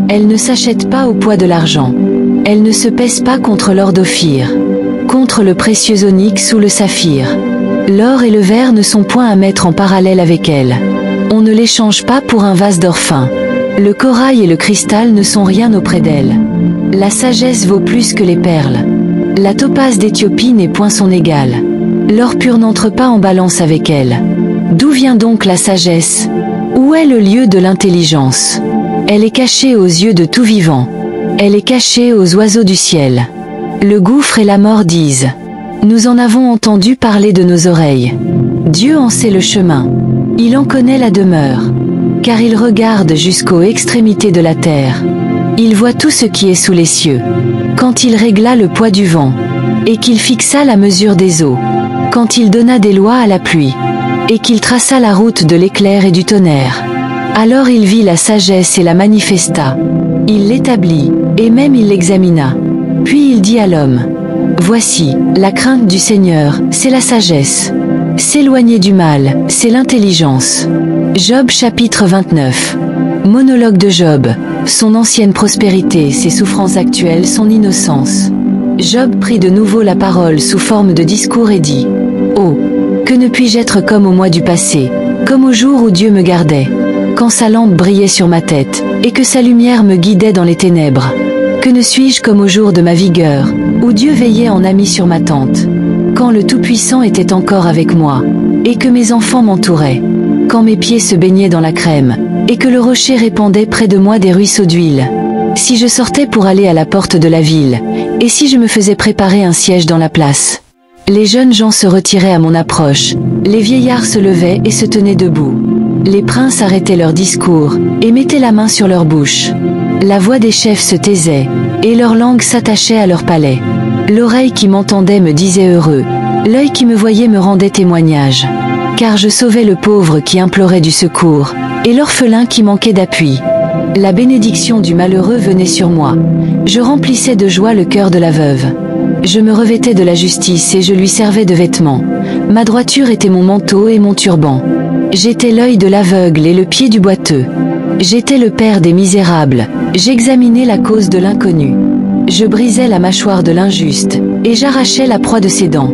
Elle ne s'achète pas au poids de l'argent. Elle ne se pèse pas contre l'or d'Ophir, contre le précieux onyx ou le saphir. L'or et le verre ne sont point à mettre en parallèle avec elle. On ne les change pas pour un vase d'or fin. Le corail et le cristal ne sont rien auprès d'elle. La sagesse vaut plus que les perles. La topaze d'Éthiopie n'est point son égale. L'or pur n'entre pas en balance avec elle. D'où vient donc la sagesse? Où est le lieu de l'intelligence? Elle est cachée aux yeux de tout vivant. Elle est cachée aux oiseaux du ciel. Le gouffre et la mort disent: nous en avons entendu parler de nos oreilles. Dieu en sait le chemin. Il en connaît la demeure. Car il regarde jusqu'aux extrémités de la terre. Il voit tout ce qui est sous les cieux. Quand il régla le poids du vent, et qu'il fixa la mesure des eaux, quand il donna des lois à la pluie, et qu'il traça la route de l'éclair et du tonnerre, alors il vit la sagesse et la manifesta. Il l'établit, et même il l'examina. Puis il dit à l'homme: voici, la crainte du Seigneur, c'est la sagesse. S'éloigner du mal, c'est l'intelligence. Job chapitre 29. Monologue de Job. Son ancienne prospérité, ses souffrances actuelles, son innocence. Job prit de nouveau la parole sous forme de discours et dit: oh, que ne puis-je être comme au mois du passé, comme au jour où Dieu me gardait, quand sa lampe brillait sur ma tête, et que sa lumière me guidait dans les ténèbres. Que ne suis-je comme au jour de ma vigueur, où Dieu veillait en ami sur ma tente, quand le Tout-Puissant était encore avec moi, et que mes enfants m'entouraient, quand mes pieds se baignaient dans la crème, et que le rocher répandait près de moi des ruisseaux d'huile. Si je sortais pour aller à la porte de la ville, et si je me faisais préparer un siège dans la place, les jeunes gens se retiraient à mon approche, les vieillards se levaient et se tenaient debout. Les princes arrêtaient leur discours, et mettaient la main sur leur bouche. La voix des chefs se taisait, et leur langue s'attachait à leur palais. L'oreille qui m'entendait me disait heureux, l'œil qui me voyait me rendait témoignage. Car je sauvais le pauvre qui implorait du secours, et l'orphelin qui manquait d'appui. La bénédiction du malheureux venait sur moi. Je remplissais de joie le cœur de la veuve. Je me revêtais de la justice et je lui servais de vêtement. Ma droiture était mon manteau et mon turban. J'étais l'œil de l'aveugle et le pied du boiteux. J'étais le père des misérables. J'examinais la cause de l'inconnu. Je brisais la mâchoire de l'injuste, et j'arrachais la proie de ses dents.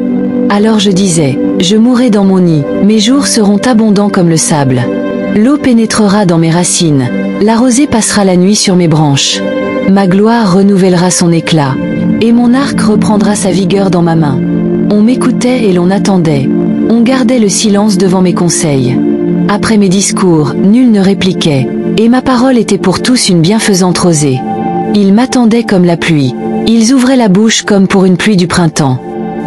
Alors je disais: je mourrai dans mon nid, mes jours seront abondants comme le sable. L'eau pénétrera dans mes racines, la rosée passera la nuit sur mes branches. Ma gloire renouvellera son éclat, et mon arc reprendra sa vigueur dans ma main. On m'écoutait et l'on attendait. On gardait le silence devant mes conseils. Après mes discours, nul ne répliquait, et ma parole était pour tous une bienfaisante rosée. Ils m'attendaient comme la pluie. Ils ouvraient la bouche comme pour une pluie du printemps.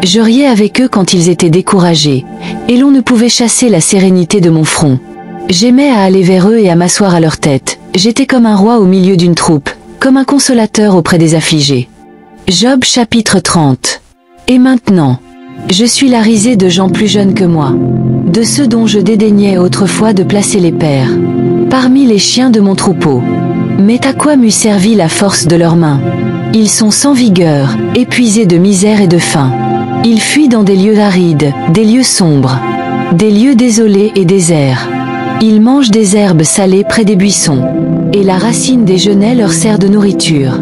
Je riais avec eux quand ils étaient découragés, et l'on ne pouvait chasser la sérénité de mon front. J'aimais à aller vers eux et à m'asseoir à leur tête. J'étais comme un roi au milieu d'une troupe, comme un consolateur auprès des affligés. Job chapitre 30. Et maintenant, je suis la risée de gens plus jeunes que moi, de ceux dont je dédaignais autrefois de placer les pères parmi les chiens de mon troupeau. Mais à quoi m'eût servi la force de leurs mains? Ils sont sans vigueur, épuisés de misère et de faim. Ils fuient dans des lieux arides, des lieux sombres, des lieux désolés et déserts. Ils mangent des herbes salées près des buissons, et la racine des genêts leur sert de nourriture.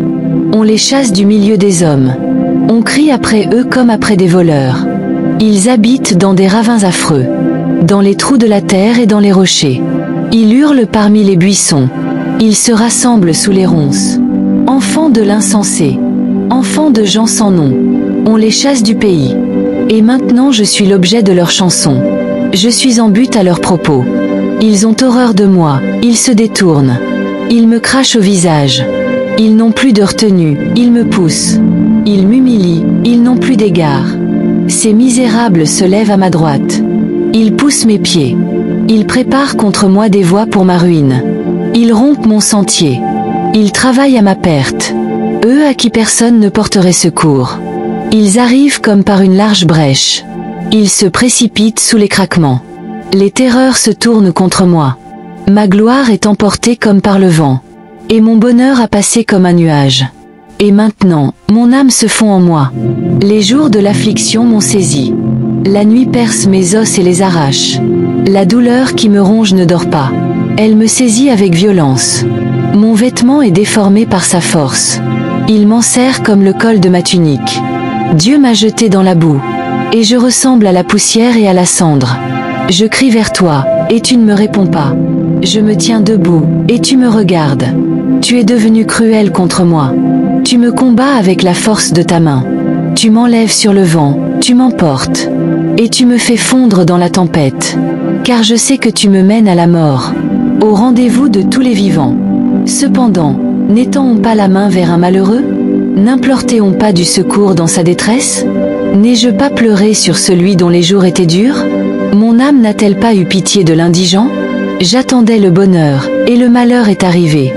On les chasse du milieu des hommes. On crie après eux comme après des voleurs. Ils habitent dans des ravins affreux, dans les trous de la terre et dans les rochers. Ils hurlent parmi les buissons. Ils se rassemblent sous les ronces. Enfants de l'insensé, enfants de gens sans nom, on les chasse du pays. Et maintenant je suis l'objet de leurs chansons. Je suis en but à leurs propos. Ils ont horreur de moi, ils se détournent. Ils me crachent au visage. Ils n'ont plus de retenue, ils me poussent. Ils m'humilient, ils n'ont plus d'égard. Ces misérables se lèvent à ma droite. Ils poussent mes pieds. Ils préparent contre moi des voies pour ma ruine. Ils rompent mon sentier. Ils travaillent à ma perte. Eux à qui personne ne porterait secours. Ils arrivent comme par une large brèche. Ils se précipitent sous les craquements. Les terreurs se tournent contre moi. Ma gloire est emportée comme par le vent. Et mon bonheur a passé comme un nuage. Et maintenant, mon âme se fond en moi. Les jours de l'affliction m'ont saisi. La nuit perce mes os et les arrache. La douleur qui me ronge ne dort pas. Elle me saisit avec violence. Mon vêtement est déformé par sa force. Il m'enserre comme le col de ma tunique. Dieu m'a jeté dans la boue. Et je ressemble à la poussière et à la cendre. Je crie vers toi, et tu ne me réponds pas. Je me tiens debout, et tu me regardes. Tu es devenu cruel contre moi. Tu me combats avec la force de ta main. Tu m'enlèves sur le vent, tu m'emportes. Et tu me fais fondre dans la tempête. Car je sais que tu me mènes à la mort, au rendez-vous de tous les vivants. Cependant, n'étend-on pas la main vers un malheureux? N'implore-t-on pas du secours dans sa détresse? N'ai-je pas pleuré sur celui dont les jours étaient durs? Mon âme n'a-t-elle pas eu pitié de l'indigent? J'attendais le bonheur, et le malheur est arrivé.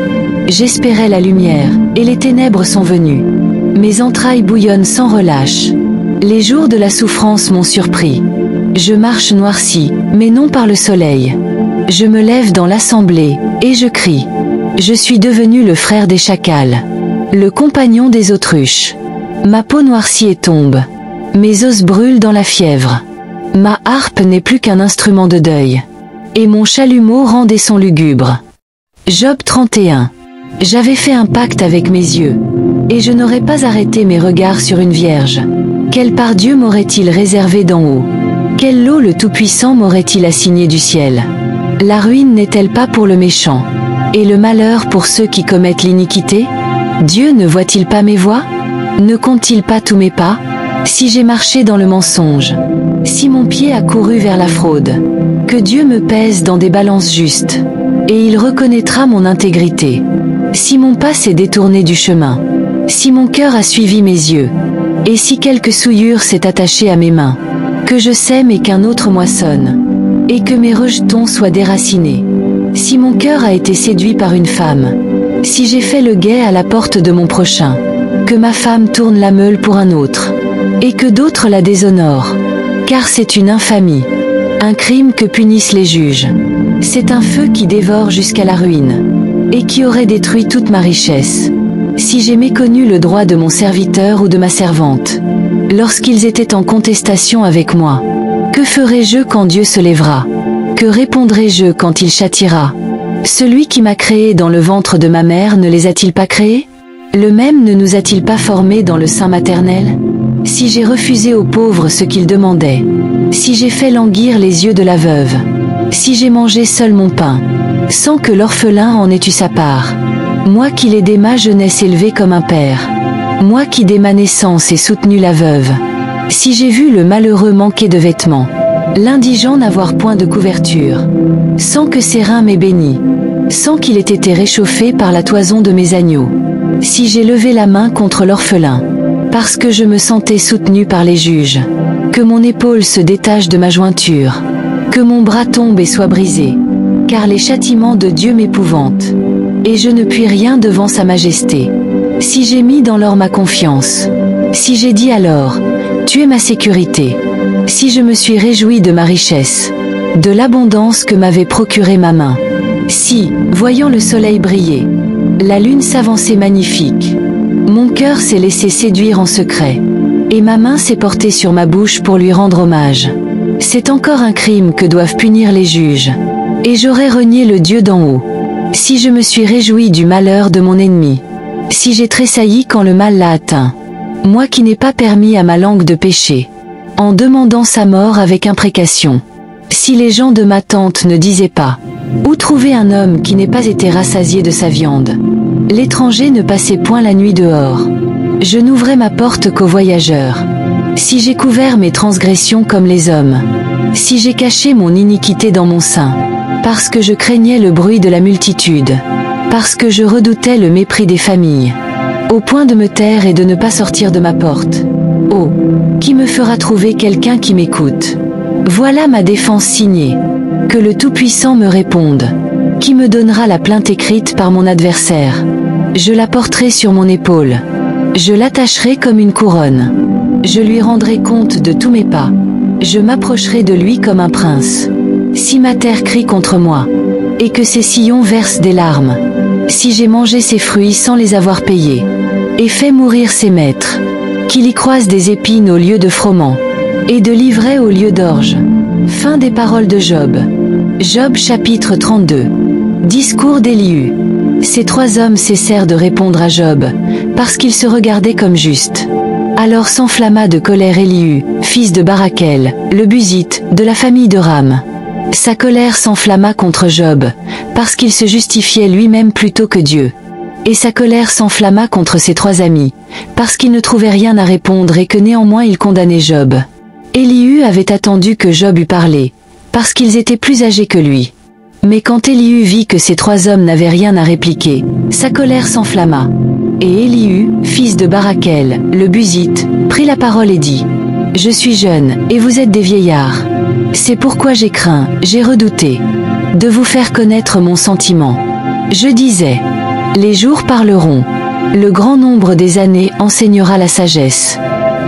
J'espérais la lumière, et les ténèbres sont venues. Mes entrailles bouillonnent sans relâche. Les jours de la souffrance m'ont surpris. Je marche noirci, mais non par le soleil. Je me lève dans l'assemblée, et je crie. Je suis devenu le frère des chacals, le compagnon des autruches. Ma peau noircit et tombe. Mes os brûlent dans la fièvre. Ma harpe n'est plus qu'un instrument de deuil. Et mon chalumeau rend des sons lugubres. Job 31. J'avais fait un pacte avec mes yeux. Et je n'aurais pas arrêté mes regards sur une vierge. Quelle part Dieu m'aurait-il réservé d'en haut? Quel lot le Tout-Puissant m'aurait-il assigné du ciel? La ruine n'est-elle pas pour le méchant? Et le malheur pour ceux qui commettent l'iniquité? Dieu ne voit-il pas mes voies? Ne compte-t-il pas tous mes pas? Si j'ai marché dans le mensonge, si mon pied a couru vers la fraude, que Dieu me pèse dans des balances justes, et il reconnaîtra mon intégrité. Si mon pas s'est détourné du chemin, si mon cœur a suivi mes yeux, et si quelque souillure s'est attachée à mes mains, que je sème et qu'un autre moissonne, et que mes rejetons soient déracinés. Si mon cœur a été séduit par une femme, si j'ai fait le guet à la porte de mon prochain, que ma femme tourne la meule pour un autre, et que d'autres la déshonorent, car c'est une infamie, un crime que punissent les juges. C'est un feu qui dévore jusqu'à la ruine, et qui aurait détruit toute ma richesse. Si j'ai méconnu le droit de mon serviteur ou de ma servante, lorsqu'ils étaient en contestation avec moi, que ferai-je quand Dieu se lèvera? Que répondrai-je quand il châtiera? Celui qui m'a créé dans le ventre de ma mère ne les a-t-il pas créés? Le même ne nous a-t-il pas formés dans le sein maternel? Si j'ai refusé aux pauvres ce qu'ils demandaient, si j'ai fait languir les yeux de la veuve, si j'ai mangé seul mon pain, sans que l'orphelin en ait eu sa part, moi qui l'ai dès ma jeunesse élevé comme un père, moi qui dès ma naissance ai soutenu la veuve, si j'ai vu le malheureux manquer de vêtements, l'indigent n'avoir point de couverture, sans que ses reins m'aient béni, sans qu'il ait été réchauffé par la toison de mes agneaux, si j'ai levé la main contre l'orphelin, parce que je me sentais soutenu par les juges. Que mon épaule se détache de ma jointure. Que mon bras tombe et soit brisé. Car les châtiments de Dieu m'épouvantent. Et je ne puis rien devant sa majesté. Si j'ai mis dans l'or ma confiance. Si j'ai dit alors, tu es ma sécurité. Si je me suis réjoui de ma richesse. De l'abondance que m'avait procurée ma main. Si, voyant le soleil briller, la lune s'avançait magnifique, mon cœur s'est laissé séduire en secret, et ma main s'est portée sur ma bouche pour lui rendre hommage. C'est encore un crime que doivent punir les juges, et j'aurais renié le Dieu d'en haut. Si je me suis réjoui du malheur de mon ennemi, si j'ai tressailli quand le mal l'a atteint, moi qui n'ai pas permis à ma langue de pécher, en demandant sa mort avec imprécation. Si les gens de ma tente ne disaient pas, où trouver un homme qui n'ait pas été rassasié de sa viande? L'étranger ne passait point la nuit dehors. Je n'ouvrais ma porte qu'aux voyageurs. Si j'ai couvert mes transgressions comme les hommes, si j'ai caché mon iniquité dans mon sein, parce que je craignais le bruit de la multitude, parce que je redoutais le mépris des familles, au point de me taire et de ne pas sortir de ma porte. Oh, qui me fera trouver quelqu'un qui m'écoute? Voilà ma défense signée. Que le Tout-Puissant me réponde. Qui me donnera la plainte écrite par mon adversaire? Je la porterai sur mon épaule. Je l'attacherai comme une couronne. Je lui rendrai compte de tous mes pas. Je m'approcherai de lui comme un prince. Si ma terre crie contre moi, et que ses sillons versent des larmes, si j'ai mangé ses fruits sans les avoir payés, et fait mourir ses maîtres, qu'il y croise des épines au lieu de froment, et de l'ivraie au lieu d'orge. Fin des paroles de Job. Job chapitre 32. Discours d'Élihu. Ces trois hommes cessèrent de répondre à Job, parce qu'ils se regardaient comme justes. Alors s'enflamma de colère Élihu, fils de Barakel, le Buzite, de la famille de Ram. Sa colère s'enflamma contre Job, parce qu'il se justifiait lui-même plutôt que Dieu. Et sa colère s'enflamma contre ses trois amis, parce qu'ils ne trouvaient rien à répondre et que néanmoins ils condamnaient Job. Élihu avait attendu que Job eût parlé, parce qu'ils étaient plus âgés que lui. Mais quand Élihu vit que ces trois hommes n'avaient rien à répliquer, sa colère s'enflamma. Et Élihu, fils de Barakel, le Buzite, prit la parole et dit : « Je suis jeune, et vous êtes des vieillards. C'est pourquoi j'ai craint, j'ai redouté, de vous faire connaître mon sentiment. Je disais : les jours parleront, le grand nombre des années enseignera la sagesse.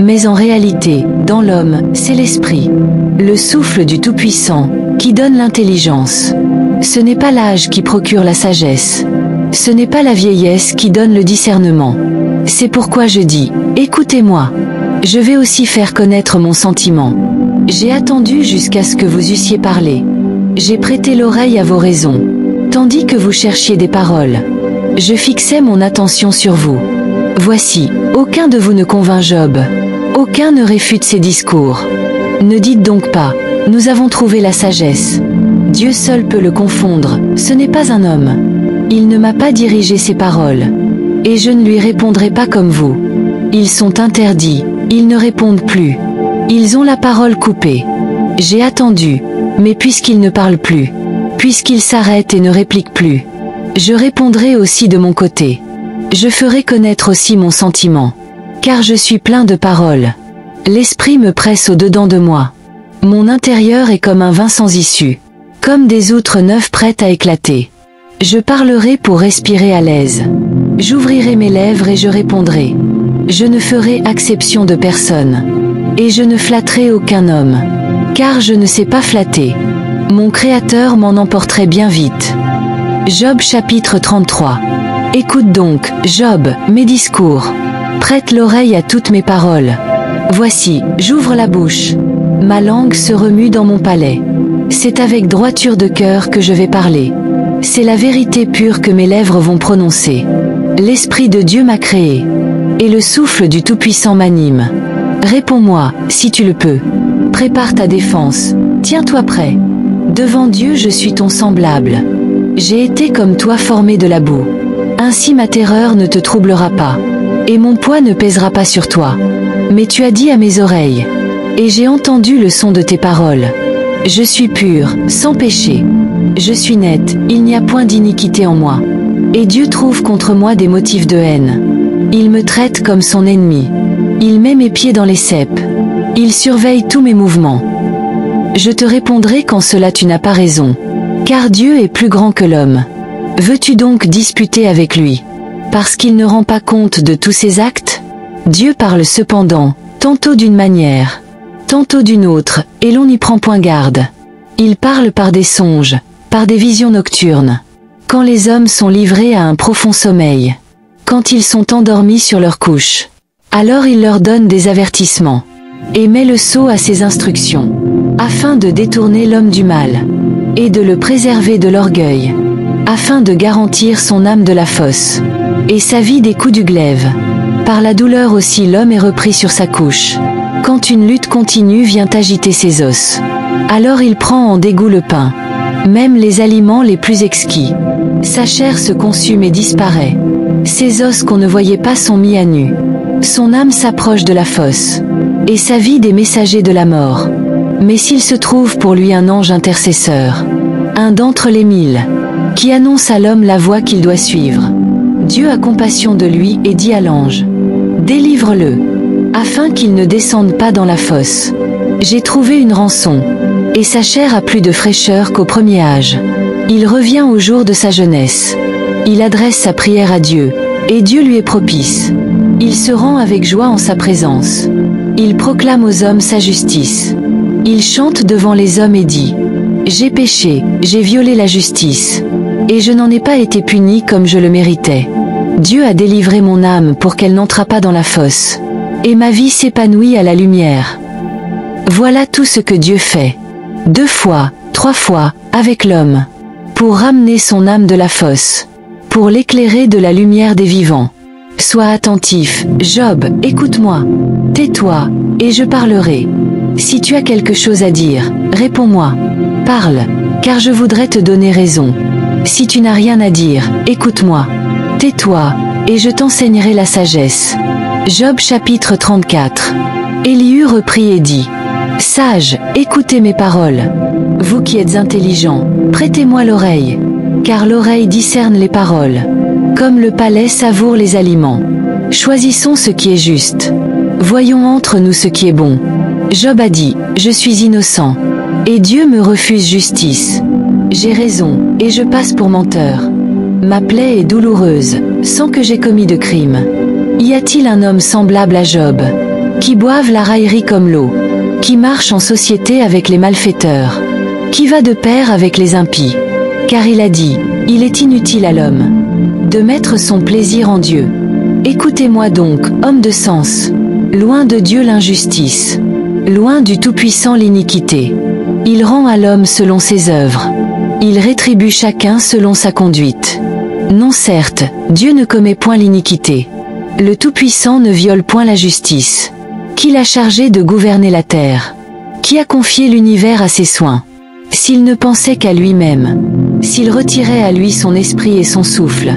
Mais en réalité, dans l'homme, c'est l'esprit, le souffle du Tout-Puissant, qui donne l'intelligence. Ce n'est pas l'âge qui procure la sagesse. Ce n'est pas la vieillesse qui donne le discernement. C'est pourquoi je dis, écoutez-moi. Je vais aussi faire connaître mon sentiment. J'ai attendu jusqu'à ce que vous eussiez parlé. J'ai prêté l'oreille à vos raisons, tandis que vous cherchiez des paroles. Je fixais mon attention sur vous. Voici, aucun de vous ne convainc Job. Aucun ne réfute ses discours. Ne dites donc pas, nous avons trouvé la sagesse. Dieu seul peut le confondre, ce n'est pas un homme. Il ne m'a pas dirigé ses paroles. Et je ne lui répondrai pas comme vous. Ils sont interdits, ils ne répondent plus. Ils ont la parole coupée. J'ai attendu, mais puisqu'ils ne parlent plus, puisqu'ils s'arrêtent et ne répliquent plus, je répondrai aussi de mon côté. Je ferai connaître aussi mon sentiment. Car je suis plein de paroles. L'esprit me presse au-dedans de moi. Mon intérieur est comme un vin sans issue, comme des outres neuves prêtes à éclater. Je parlerai pour respirer à l'aise. J'ouvrirai mes lèvres et je répondrai. Je ne ferai exception de personne. Et je ne flatterai aucun homme. Car je ne sais pas flatter. Mon Créateur m'en emporterait bien vite. Job chapitre 33. Écoute donc, Job, mes discours. Prête l'oreille à toutes mes paroles. Voici, j'ouvre la bouche. Ma langue se remue dans mon palais. C'est avec droiture de cœur que je vais parler. C'est la vérité pure que mes lèvres vont prononcer. L'Esprit de Dieu m'a créé, et le souffle du Tout-Puissant m'anime. Réponds-moi, si tu le peux. Prépare ta défense, tiens-toi prêt. Devant Dieu je suis ton semblable. J'ai été comme toi formé de la boue. Ainsi ma terreur ne te troublera pas. Et mon poids ne pèsera pas sur toi. Mais tu as dit à mes oreilles, et j'ai entendu le son de tes paroles. Je suis pur, sans péché. Je suis net, il n'y a point d'iniquité en moi. Et Dieu trouve contre moi des motifs de haine. Il me traite comme son ennemi. Il met mes pieds dans les ceps. Il surveille tous mes mouvements. Je te répondrai qu'en cela tu n'as pas raison. Car Dieu est plus grand que l'homme. Veux-tu donc disputer avec lui? Parce qu'il ne rend pas compte de tous ses actes? Dieu parle cependant, tantôt d'une manière, tantôt d'une autre, et l'on n'y prend point garde. Il parle par des songes, par des visions nocturnes. Quand les hommes sont livrés à un profond sommeil, quand ils sont endormis sur leur couche, alors il leur donne des avertissements, et met le sceau à ses instructions, afin de détourner l'homme du mal, et de le préserver de l'orgueil, afin de garantir son âme de la fosse, et sa vie des coups du glaive. Par la douleur aussi l'homme est repris sur sa couche. Quand une lutte continue vient agiter ses os, alors il prend en dégoût le pain, même les aliments les plus exquis. Sa chair se consume et disparaît. Ses os qu'on ne voyait pas sont mis à nu. Son âme s'approche de la fosse, et sa vie des messagers de la mort. Mais s'il se trouve pour lui un ange intercesseur, un d'entre les 1000, qui annonce à l'homme la voie qu'il doit suivre, Dieu a compassion de lui et dit à l'ange: délivre-le, afin qu'il ne descende pas dans la fosse. J'ai trouvé une rançon, et sa chair a plus de fraîcheur qu'au premier âge. Il revient au jour de sa jeunesse. Il adresse sa prière à Dieu, et Dieu lui est propice. Il se rend avec joie en sa présence. Il proclame aux hommes sa justice. Il chante devant les hommes et dit: j'ai péché, j'ai violé la justice, et je n'en ai pas été puni comme je le méritais. Dieu a délivré mon âme pour qu'elle n'entrât pas dans la fosse, et ma vie s'épanouit à la lumière. Voilà tout ce que Dieu fait, 2 fois, 3 fois, avec l'homme, pour ramener son âme de la fosse, pour l'éclairer de la lumière des vivants. Sois attentif, Job, écoute-moi. Tais-toi, et je parlerai. Si tu as quelque chose à dire, réponds-moi. Parle, car je voudrais te donner raison. Si tu n'as rien à dire, écoute-moi. Tais-toi, et je t'enseignerai la sagesse. Job chapitre 34. Élihu reprit et dit: sages, écoutez mes paroles. Vous qui êtes intelligents, prêtez-moi l'oreille, car l'oreille discerne les paroles, comme le palais savoure les aliments. Choisissons ce qui est juste. Voyons entre nous ce qui est bon. Job a dit: je suis innocent, et Dieu me refuse justice. J'ai raison, et je passe pour menteur. Ma plaie est douloureuse, sans que j'aie commis de crime. Y a-t-il un homme semblable à Job, qui boive la raillerie comme l'eau, qui marche en société avec les malfaiteurs, qui va de pair avec les impies? Car il a dit: il est inutile à l'homme de mettre son plaisir en Dieu. Écoutez-moi donc, hommes de sens. Loin de Dieu l'injustice, loin du Tout-Puissant l'iniquité. Il rend à l'homme selon ses œuvres. Il rétribue chacun selon sa conduite. Non certes, Dieu ne commet point l'iniquité. Le Tout-Puissant ne viole point la justice. Qui l'a chargé de gouverner la terre? Qui a confié l'univers à ses soins? S'il ne pensait qu'à lui-même, s'il retirait à lui son esprit et son souffle,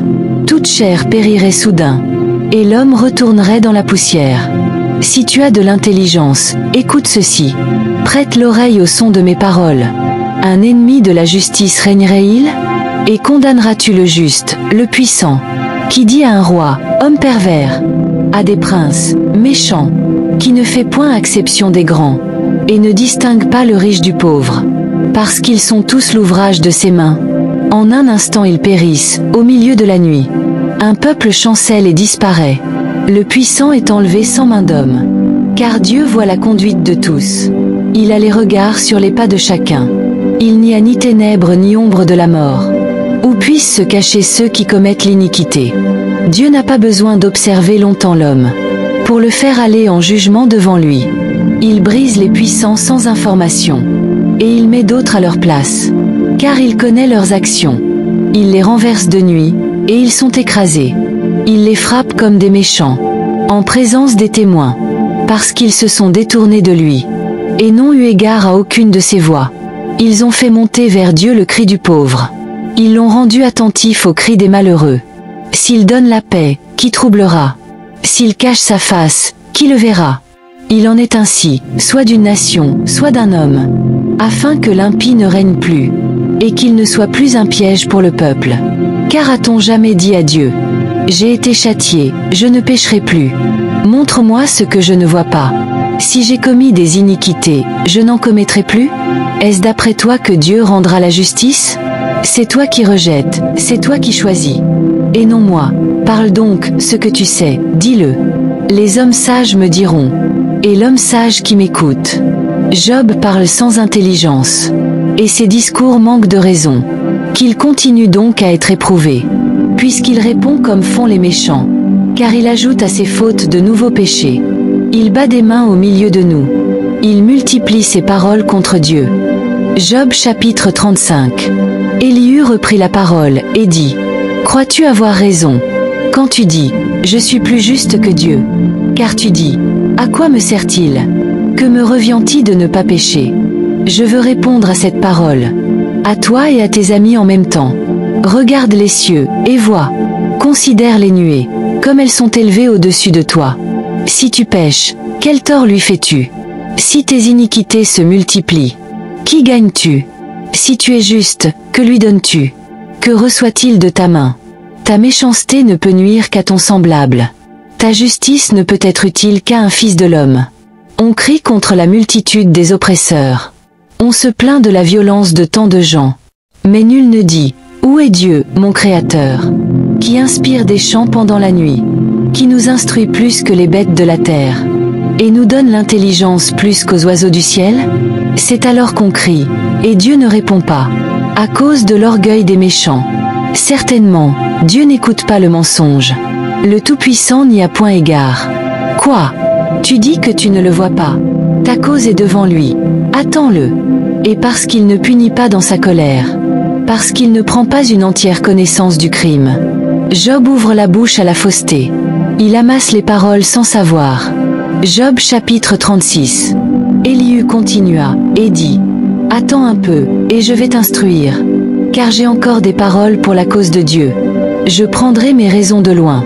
toute chair périrait soudain, et l'homme retournerait dans la poussière. Si tu as de l'intelligence, écoute ceci. Prête l'oreille au son de mes paroles. Un ennemi de la justice régnerait-il? Et condamneras-tu le juste, le puissant, qui dit à un roi: homme pervers, à des princes, méchants, qui ne fait point exception des grands, et ne distingue pas le riche du pauvre, parce qu'ils sont tous l'ouvrage de ses mains. En un instant ils périssent, au milieu de la nuit. Un peuple chancelle et disparaît. Le puissant est enlevé sans main d'homme. Car Dieu voit la conduite de tous. Il a les regards sur les pas de chacun. Il n'y a ni ténèbres ni ombre de la mort, où puissent se cacher ceux qui commettent l'iniquité. Dieu n'a pas besoin d'observer longtemps l'homme, pour le faire aller en jugement devant lui. Il brise les puissants sans information, et il met d'autres à leur place, car il connaît leurs actions. Il les renverse de nuit, et ils sont écrasés. Il les frappe comme des méchants, en présence des témoins, parce qu'ils se sont détournés de lui, et n'ont eu égard à aucune de ses voix. Ils ont fait monter vers Dieu le cri du pauvre. Ils l'ont rendu attentif au cri des malheureux. S'il donne la paix, qui troublera? S'il cache sa face, qui le verra? Il en est ainsi, soit d'une nation, soit d'un homme, afin que l'impie ne règne plus, et qu'il ne soit plus un piège pour le peuple. Car a-t-on jamais dit à Dieu: j'ai été châtié, je ne pécherai plus. Montre-moi ce que je ne vois pas. Si j'ai commis des iniquités, je n'en commettrai plus? Est-ce d'après toi que Dieu rendra la justice? C'est toi qui rejettes, c'est toi qui choisis. Et non moi. Parle donc, ce que tu sais, dis-le. Les hommes sages me diront. Et l'homme sage qui m'écoute. Job parle sans intelligence. Et ses discours manquent de raison. Qu'il continue donc à être éprouvé. Puisqu'il répond comme font les méchants. Car il ajoute à ses fautes de nouveaux péchés. Il bat des mains au milieu de nous. Il multiplie ses paroles contre Dieu. Job chapitre 35. Élihu reprit la parole, et dit, « Crois-tu avoir raison, quand tu dis, je suis plus juste que Dieu? Car tu dis, à quoi me sert-il? Que me revient-il de ne pas pécher? Je veux répondre à cette parole. À toi et à tes amis en même temps. Regarde les cieux, et vois. Considère les nuées, comme elles sont élevées au-dessus de toi. Si tu pèches, quel tort lui fais-tu? Si tes iniquités se multiplient, qui gagnes-tu? Si tu es juste, que lui donnes-tu? Que reçoit-il de ta main? Ta méchanceté ne peut nuire qu'à ton semblable. Ta justice ne peut être utile qu'à un fils de l'homme. On crie contre la multitude des oppresseurs. On se plaint de la violence de tant de gens. Mais nul ne dit, où est Dieu, mon Créateur? Qui inspire des chants pendant la nuit, qui nous instruit plus que les bêtes de la terre, et nous donne l'intelligence plus qu'aux oiseaux du ciel? C'est alors qu'on crie, et Dieu ne répond pas, à cause de l'orgueil des méchants. Certainement, Dieu n'écoute pas le mensonge. Le Tout-Puissant n'y a point égard. Quoi? Tu dis que tu ne le vois pas. Ta cause est devant lui. Attends-le. Et parce qu'il ne punit pas dans sa colère, parce qu'il ne prend pas une entière connaissance du crime. Job ouvre la bouche à la fausseté. Il amasse les paroles sans savoir. Job chapitre 36. Élihu continua, et dit, « Attends un peu, et je vais t'instruire, car j'ai encore des paroles pour la cause de Dieu. Je prendrai mes raisons de loin,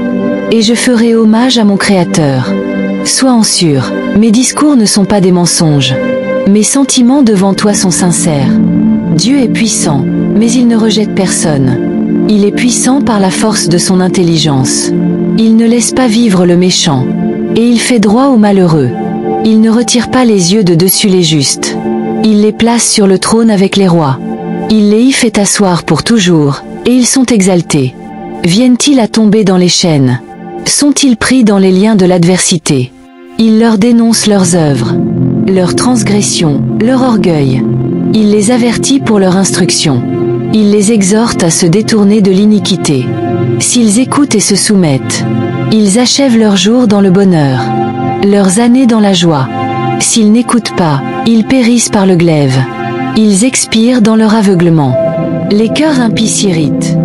et je ferai hommage à mon Créateur. Sois en sûr, mes discours ne sont pas des mensonges. Mes sentiments devant toi sont sincères. Dieu est puissant, mais il ne rejette personne. Il est puissant par la force de son intelligence. Il ne laisse pas vivre le méchant, et il fait droit aux malheureux. Il ne retire pas les yeux de dessus les justes. Il les place sur le trône avec les rois. Il les y fait asseoir pour toujours, et ils sont exaltés. Viennent-ils à tomber dans les chaînes? Sont-ils pris dans les liens de l'adversité? Il leur dénonce leurs œuvres, leurs transgressions, leur orgueil. Il les avertit pour leur instruction. Il les exhorte à se détourner de l'iniquité. S'ils écoutent et se soumettent, ils achèvent leurs jours dans le bonheur, leurs années dans la joie. S'ils n'écoutent pas, ils périssent par le glaive. Ils expirent dans leur aveuglement. Les cœurs impies s'irritent.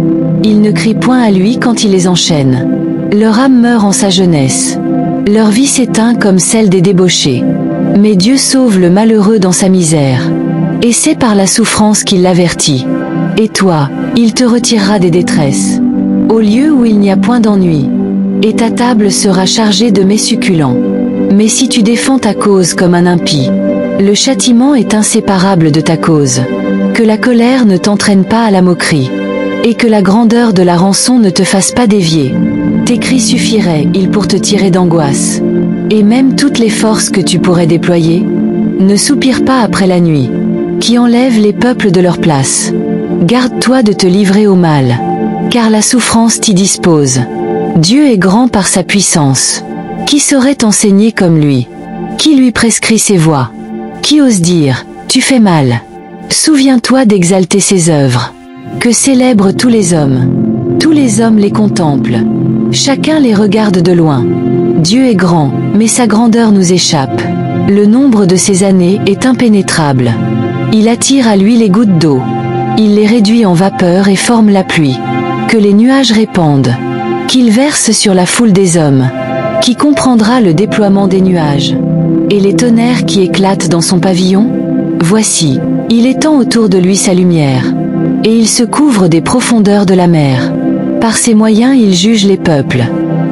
Ils ne crient point à lui quand il les enchaîne. Leur âme meurt en sa jeunesse. Leur vie s'éteint comme celle des débauchés. Mais Dieu sauve le malheureux dans sa misère. Et c'est par la souffrance qu'il l'avertit. Et toi, il te retirera des détresses, au lieu où il n'y a point d'ennui. Et ta table sera chargée de mets succulents. Mais si tu défends ta cause comme un impie, le châtiment est inséparable de ta cause. Que la colère ne t'entraîne pas à la moquerie, et que la grandeur de la rançon ne te fasse pas dévier. Tes cris suffiraient-ils pour te tirer d'angoisse? Et même toutes les forces que tu pourrais déployer? Ne soupire pas après la nuit, qui enlève les peuples de leur place. Garde-toi de te livrer au mal, car la souffrance t'y dispose. Dieu est grand par sa puissance. Qui saurait enseigner comme lui? Qui lui prescrit ses voies? Qui ose dire, tu fais mal? Souviens-toi d'exalter ses œuvres, que célèbrent tous les hommes. Tous les hommes les contemplent. Chacun les regarde de loin. Dieu est grand, mais sa grandeur nous échappe. Le nombre de ses années est impénétrable. Il attire à lui les gouttes d'eau. Il les réduit en vapeur et forme la pluie, que les nuages répandent, qu'il verse sur la foule des hommes. Qui comprendra le déploiement des nuages? Et les tonnerres qui éclatent dans son pavillon? Voici, il étend autour de lui sa lumière, et il se couvre des profondeurs de la mer. Par ses moyens il juge les peuples,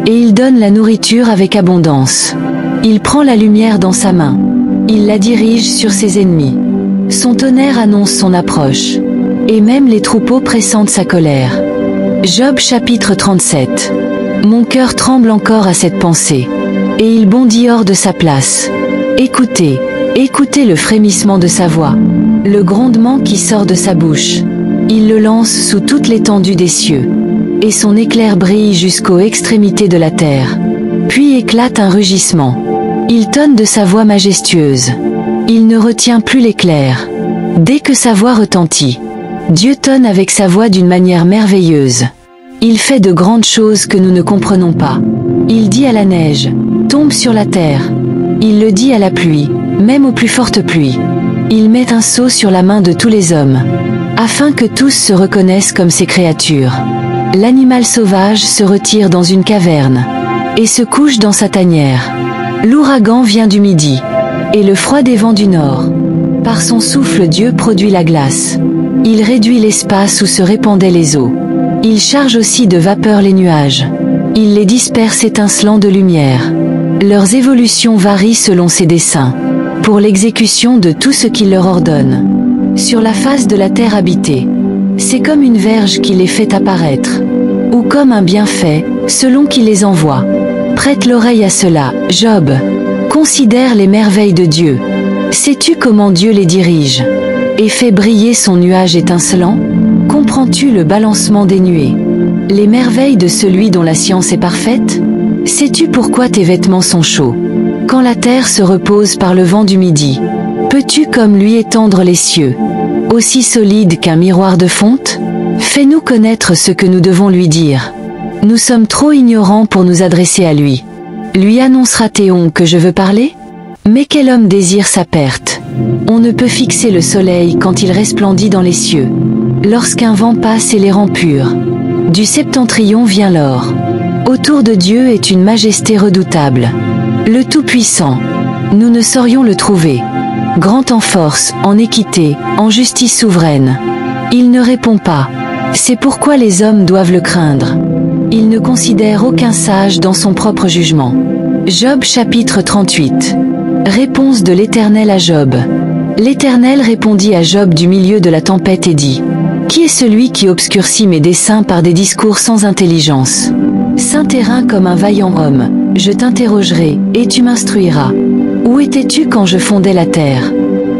et il donne la nourriture avec abondance. Il prend la lumière dans sa main, il la dirige sur ses ennemis. Son tonnerre annonce son approche, et même les troupeaux pressentent sa colère. Job chapitre 37. Mon cœur tremble encore à cette pensée. et il bondit hors de sa place. Écoutez, écoutez le frémissement de sa voix, le grondement qui sort de sa bouche. Il le lance sous toute l'étendue des cieux, et son éclair brille jusqu'aux extrémités de la terre. Puis éclate un rugissement. Il tonne de sa voix majestueuse. Il ne retient plus l'éclair. Dès que sa voix retentit, Dieu tonne avec sa voix d'une manière merveilleuse. Il fait de grandes choses que nous ne comprenons pas. Il dit à la neige, tombe sur la terre. Il le dit à la pluie, même aux plus fortes pluies. Il met un sceau sur la main de tous les hommes, afin que tous se reconnaissent comme ses créatures. L'animal sauvage se retire dans une caverne, et se couche dans sa tanière. L'ouragan vient du midi, et le froid des vents du nord. Par son souffle Dieu produit la glace. Il réduit l'espace où se répandaient les eaux. Il charge aussi de vapeur les nuages. Il les disperse étincelant de lumière. Leurs évolutions varient selon ses desseins, pour l'exécution de tout ce qu'il leur ordonne. Sur la face de la terre habitée, c'est comme une verge qui les fait apparaître, ou comme un bienfait, selon qui les envoie. Prête l'oreille à cela, Job. Considère les merveilles de Dieu. Sais-tu comment Dieu les dirige, et fait briller son nuage étincelant? Comprends-tu le balancement des nuées, les merveilles de celui dont la science est parfaite? Sais-tu pourquoi tes vêtements sont chauds, quand la terre se repose par le vent du midi? Peux-tu comme lui étendre les cieux, aussi solides qu'un miroir de fonte? Fais-nous connaître ce que nous devons lui dire. Nous sommes trop ignorants pour nous adresser à lui. Lui annoncera Théon que je veux parler? Mais quel homme désire sa perte? On ne peut fixer le soleil quand il resplendit dans les cieux. Lorsqu'un vent passe et les rend purs, du septentrion vient l'or. Autour de Dieu est une majesté redoutable. Le Tout-Puissant, nous ne saurions le trouver. Grand en force, en équité, en justice souveraine. Il ne répond pas. C'est pourquoi les hommes doivent le craindre. Il ne considère aucun sage dans son propre jugement. Job chapitre 38. Réponse de l'Éternel à Job. L'Éternel répondit à Job du milieu de la tempête et dit: Qui est celui qui obscurcit mes desseins par des discours sans intelligence? Saint terrain comme un vaillant homme, je t'interrogerai, et tu m'instruiras. Où étais-tu quand je fondais la terre?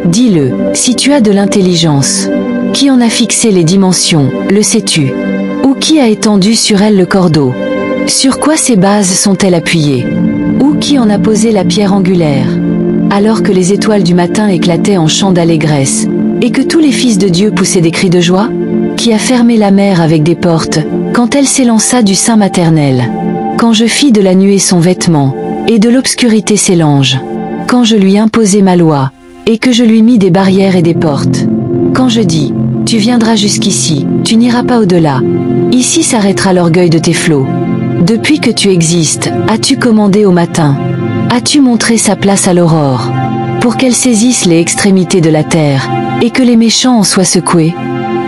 Dis-le, si tu as de l'intelligence. Qui en a fixé les dimensions, le sais-tu? Ou qui a étendu sur elle le cordeau? Sur quoi ces bases sont-elles appuyées? Ou qui en a posé la pierre angulaire? Alors que les étoiles du matin éclataient en chants d'allégresse, et que tous les fils de Dieu poussaient des cris de joie? Qui a fermé la mer avec des portes, quand elle s'élança du sein maternel? Quand je fis de la nuée son vêtement, et de l'obscurité ses langes? Quand je lui imposai ma loi, et que je lui mis des barrières et des portes? Quand je dis, tu viendras jusqu'ici, tu n'iras pas au-delà. Ici s'arrêtera l'orgueil de tes flots. Depuis que tu existes, as-tu commandé au matin? As-tu montré sa place à l'aurore? Pour qu'elle saisisse les extrémités de la terre, et que les méchants en soient secoués?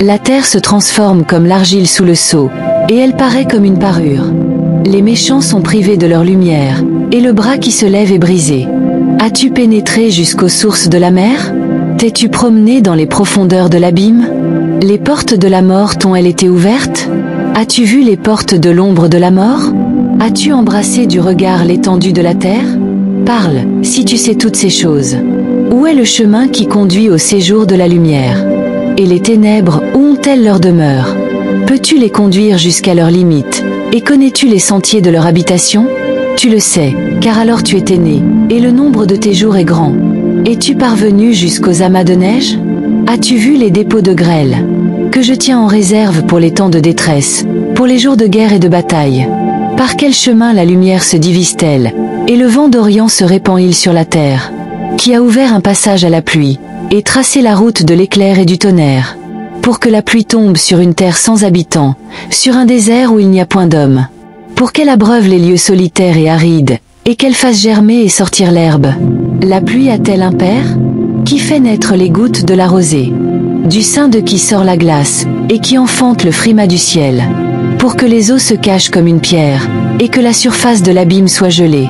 La terre se transforme comme l'argile sous le sceau, et elle paraît comme une parure. Les méchants sont privés de leur lumière, et le bras qui se lève est brisé. As-tu pénétré jusqu'aux sources de la mer? T'es-tu promené dans les profondeurs de l'abîme? Les portes de la mort t'ont-elles été ouvertes? As-tu vu les portes de l'ombre de la mort? As-tu embrassé du regard l'étendue de la terre? Parle, si tu sais toutes ces choses. Où est le chemin qui conduit au séjour de la lumière? Et les ténèbres, où ont-elles leur demeure? Peux-tu les conduire jusqu'à leurs limites? Et connais-tu les sentiers de leur habitation? Tu le sais, car alors tu étais né, et le nombre de tes jours est grand. Es-tu parvenu jusqu'aux amas de neige? As-tu vu les dépôts de grêle, que je tiens en réserve pour les temps de détresse, pour les jours de guerre et de bataille? Par quel chemin la lumière se divise-t-elle, et le vent d'Orient se répand-il sur la terre? Qui a ouvert un passage à la pluie, et tracé la route de l'éclair et du tonnerre, pour que la pluie tombe sur une terre sans habitants, sur un désert où il n'y a point d'homme, pour qu'elle abreuve les lieux solitaires et arides, et qu'elle fasse germer et sortir l'herbe? La pluie a-t-elle un père? Qui fait naître les gouttes de la rosée? Du sein de qui sort la glace, et qui enfante le frimas du ciel? Pour que les eaux se cachent comme une pierre, et que la surface de l'abîme soit gelée.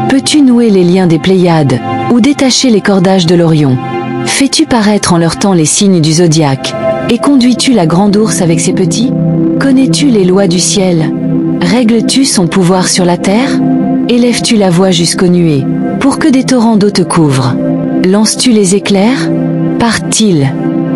Peux-tu nouer les liens des Pléiades, ou détacher les cordages de l'Orion? Fais-tu paraître en leur temps les signes du zodiaque, et conduis-tu la grande ours avec ses petits? Connais-tu les lois du ciel? Règles-tu son pouvoir sur la terre? Élèves-tu la voix jusqu'aux nuées, pour que des torrents d'eau te couvrent? Lances-tu les éclairs? Partent-ils?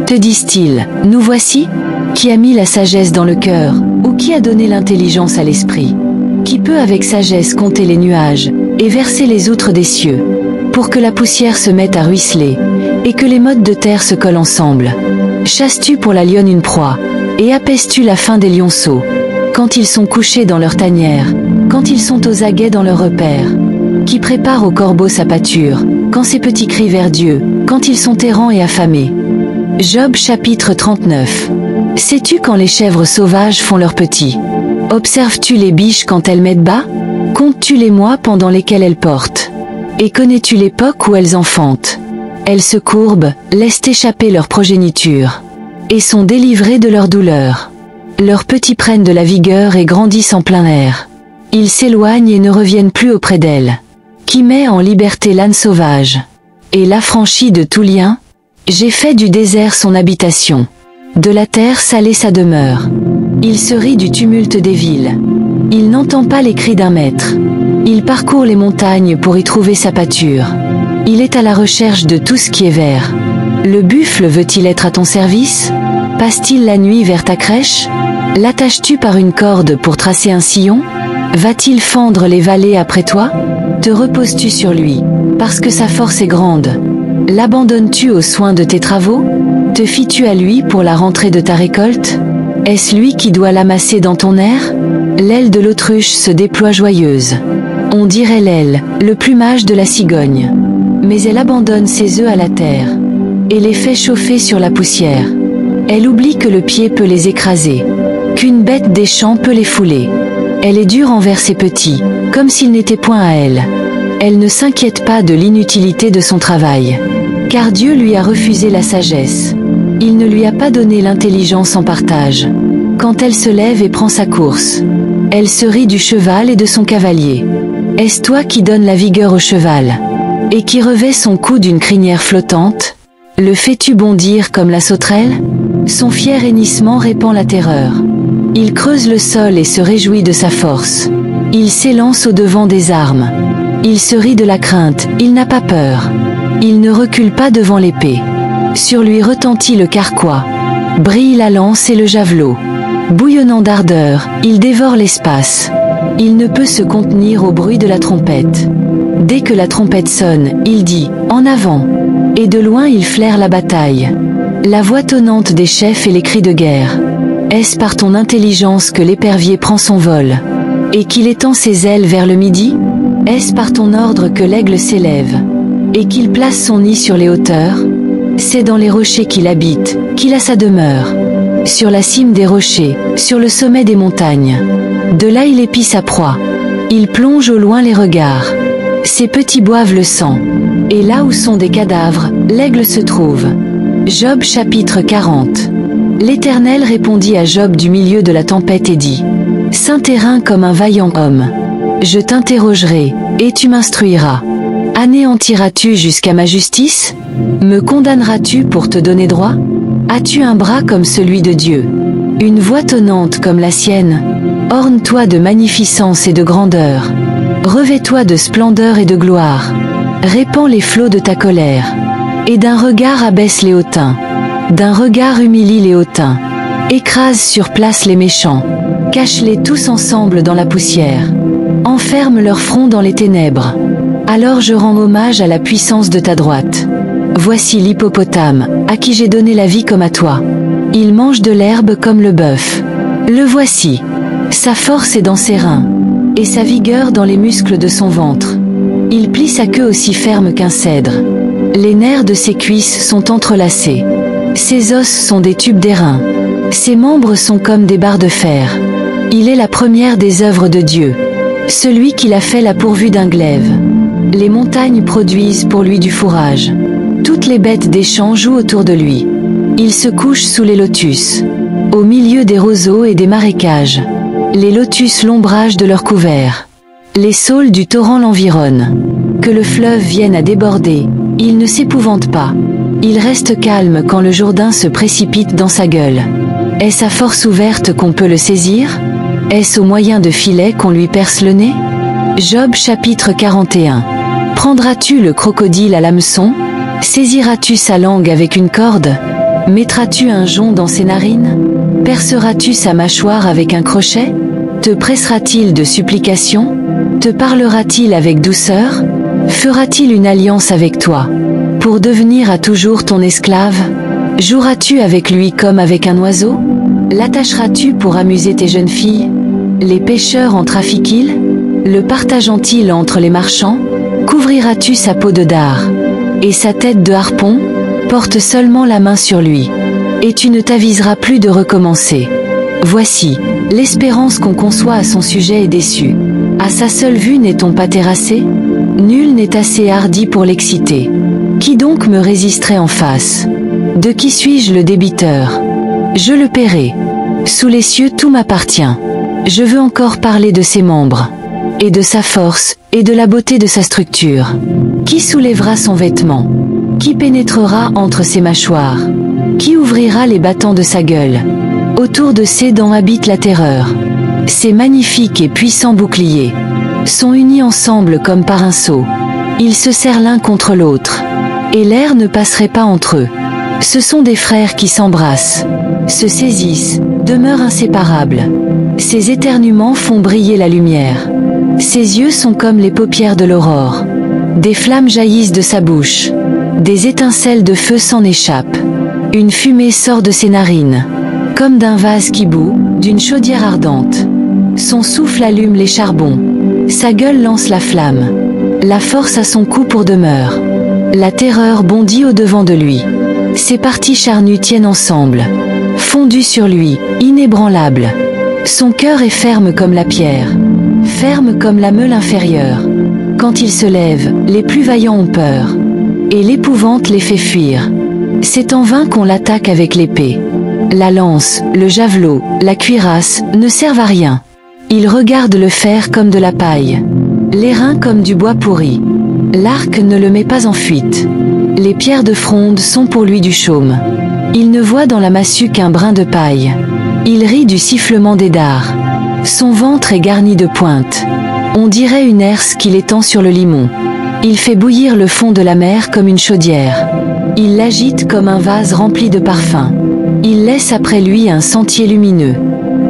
Te disent-ils, nous voici? Qui a mis la sagesse dans le cœur, ou qui a donné l'intelligence à l'esprit? Qui peut avec sagesse compter les nuages, et verser les outres des cieux, pour que la poussière se mette à ruisseler, et que les mottes de terre se collent ensemble? Chasses-tu pour la lionne une proie, et apaises-tu la faim des lionceaux, quand ils sont couchés dans leur tanière, quand ils sont aux aguets dans leur repère? Qui prépare au corbeau sa pâture, quand ses petits crient vers Dieu, quand ils sont errants et affamés? Job chapitre 39. Sais-tu quand les chèvres sauvages font leurs petits? Observes-tu les biches quand elles mettent bas? Comptes-tu les mois pendant lesquels elles portent? Et connais-tu l'époque où elles enfantent? Elles se courbent, laissent échapper leur progéniture, et sont délivrées de leur douleur. Leurs petits prennent de la vigueur et grandissent en plein air. Ils s'éloignent et ne reviennent plus auprès d'elles. Qui met en liberté l'âne sauvage, et l'affranchit de tout lien? J'ai fait du désert son habitation, de la terre salée sa demeure. Il se rit du tumulte des villes. Il n'entend pas les cris d'un maître. Il parcourt les montagnes pour y trouver sa pâture. Il est à la recherche de tout ce qui est vert. Le buffle veut-il être à ton service? Passe-t-il la nuit vers ta crèche? L'attaches-tu par une corde pour tracer un sillon? Va-t-il fendre les vallées après toi? Te reposes-tu sur lui, parce que sa force est grande? L'abandonnes-tu aux soins de tes travaux? Te fies-tu à lui pour la rentrée de ta récolte? Est-ce lui qui doit l'amasser dans ton air? L'aile de l'autruche se déploie joyeuse. On dirait l'aile, le plumage de la cigogne. Mais elle abandonne ses œufs à la terre, et les fait chauffer sur la poussière. Elle oublie que le pied peut les écraser, qu'une bête des champs peut les fouler. Elle est dure envers ses petits, comme s'ils n'étaient point à elle. Elle ne s'inquiète pas de l'inutilité de son travail, car Dieu lui a refusé la sagesse. Il ne lui a pas donné l'intelligence en partage. Quand elle se lève et prend sa course, elle se rit du cheval et de son cavalier. Est-ce toi qui donnes la vigueur au cheval, et qui revêt son cou d'une crinière flottante? Le fais-tu bondir comme la sauterelle? Son fier hennissement répand la terreur. Il creuse le sol et se réjouit de sa force. Il s'élance au-devant des armes. Il se rit de la crainte, il n'a pas peur. Il ne recule pas devant l'épée. Sur lui retentit le carquois. Brille la lance et le javelot. Bouillonnant d'ardeur, il dévore l'espace. Il ne peut se contenir au bruit de la trompette. Dès que la trompette sonne, il dit « En avant !» Et de loin il flaire la bataille. La voix tonnante des chefs et les cris de guerre. Est-ce par ton intelligence que l'épervier prend son vol, et qu'il étend ses ailes vers le midi? Est-ce par ton ordre que l'aigle s'élève, et qu'il place son nid sur les hauteurs? C'est dans les rochers qu'il habite, qu'il a sa demeure. Sur la cime des rochers, sur le sommet des montagnes. De là il épie sa proie. Il plonge au loin les regards. Ses petits boivent le sang. Et là où sont des cadavres, l'aigle se trouve. Job chapitre 40. L'Éternel répondit à Job du milieu de la tempête et dit: Saint terrain comme un vaillant homme. Je t'interrogerai, et tu m'instruiras. Anéantiras-tu jusqu'à ma justice? Me condamneras-tu pour te donner droit? As-tu un bras comme celui de Dieu? Une voix tonnante comme la sienne? Orne-toi de magnificence et de grandeur. Revêt-toi de splendeur et de gloire. Répands les flots de ta colère. Et d'un regard abaisse les hautains. D'un regard humilie les hautains. Écrase sur place les méchants. Cache-les tous ensemble dans la poussière. Enferme leur front dans les ténèbres. Alors je rends hommage à la puissance de ta droite. Voici l'hippopotame, à qui j'ai donné la vie comme à toi. Il mange de l'herbe comme le bœuf. Le voici. Sa force est dans ses reins, et sa vigueur dans les muscles de son ventre. Il plie sa queue aussi ferme qu'un cèdre. Les nerfs de ses cuisses sont entrelacés. Ses os sont des tubes d'airain. Ses membres sont comme des barres de fer. Il est la première des œuvres de Dieu. Celui qui l'a fait l'a pourvu d'un glaive. Les montagnes produisent pour lui du fourrage. Toutes les bêtes des champs jouent autour de lui. Il se couche sous les lotus, au milieu des roseaux et des marécages. Les lotus l'ombrage de leur couvert. Les saules du torrent l'environnent. Que le fleuve vienne à déborder, il ne s'épouvante pas. Il reste calme quand le Jourdain se précipite dans sa gueule. Est-ce à force ouverte qu'on peut le saisir? Est-ce au moyen de filets qu'on lui perce le nez? Job chapitre 41. Prendras-tu le crocodile à l'hameçon? Saisiras-tu sa langue avec une corde? Mettras-tu un jonc dans ses narines? Perceras-tu sa mâchoire avec un crochet? Te pressera-t-il de supplications? Te parlera-t-il avec douceur? Fera-t-il une alliance avec toi, pour devenir à toujours ton esclave? Joueras-tu avec lui comme avec un oiseau? L'attacheras-tu pour amuser tes jeunes filles? Les pêcheurs en trafiquent-ils? Le partageant-ils entre les marchands? Couvriras-tu sa peau de dard et sa tête de harpon? Porte seulement la main sur lui, et tu ne t'aviseras plus de recommencer. Voici, l'espérance qu'on conçoit à son sujet est déçue. À sa seule vue n'est-on pas terrassé? Nul n'est assez hardi pour l'exciter. Qui donc me résisterait en face? De qui suis-je le débiteur? Je le paierai. Sous les cieux tout m'appartient. Je veux encore parler de ses membres, et de sa force, et de la beauté de sa structure. Qui soulèvera son vêtement? Qui pénétrera entre ses mâchoires? Qui ouvrira les battants de sa gueule? Autour de ses dents habite la terreur. Ces magnifiques et puissants boucliers sont unis ensemble comme par un sceau. Ils se serrent l'un contre l'autre, et l'air ne passerait pas entre eux. Ce sont des frères qui s'embrassent, se saisissent, demeurent inséparables. Ces éternuements font briller la lumière. Ses yeux sont comme les paupières de l'aurore. Des flammes jaillissent de sa bouche. Des étincelles de feu s'en échappent. Une fumée sort de ses narines, comme d'un vase qui bout, d'une chaudière ardente. Son souffle allume les charbons. Sa gueule lance la flamme. La force à son cou pour demeure. La terreur bondit au-devant de lui. Ses parties charnues tiennent ensemble, fondues sur lui, inébranlables. Son cœur est ferme comme la pierre, ferme comme la meule inférieure. Quand il se lève, les plus vaillants ont peur, et l'épouvante les fait fuir. C'est en vain qu'on l'attaque avec l'épée. La lance, le javelot, la cuirasse ne servent à rien. Il regarde le fer comme de la paille, l'airain comme du bois pourri. L'arc ne le met pas en fuite. Les pierres de fronde sont pour lui du chaume. Il ne voit dans la massue qu'un brin de paille. Il rit du sifflement des dards. Son ventre est garni de pointes. On dirait une herse qu'il étend sur le limon. Il fait bouillir le fond de la mer comme une chaudière. Il l'agite comme un vase rempli de parfums. Il laisse après lui un sentier lumineux.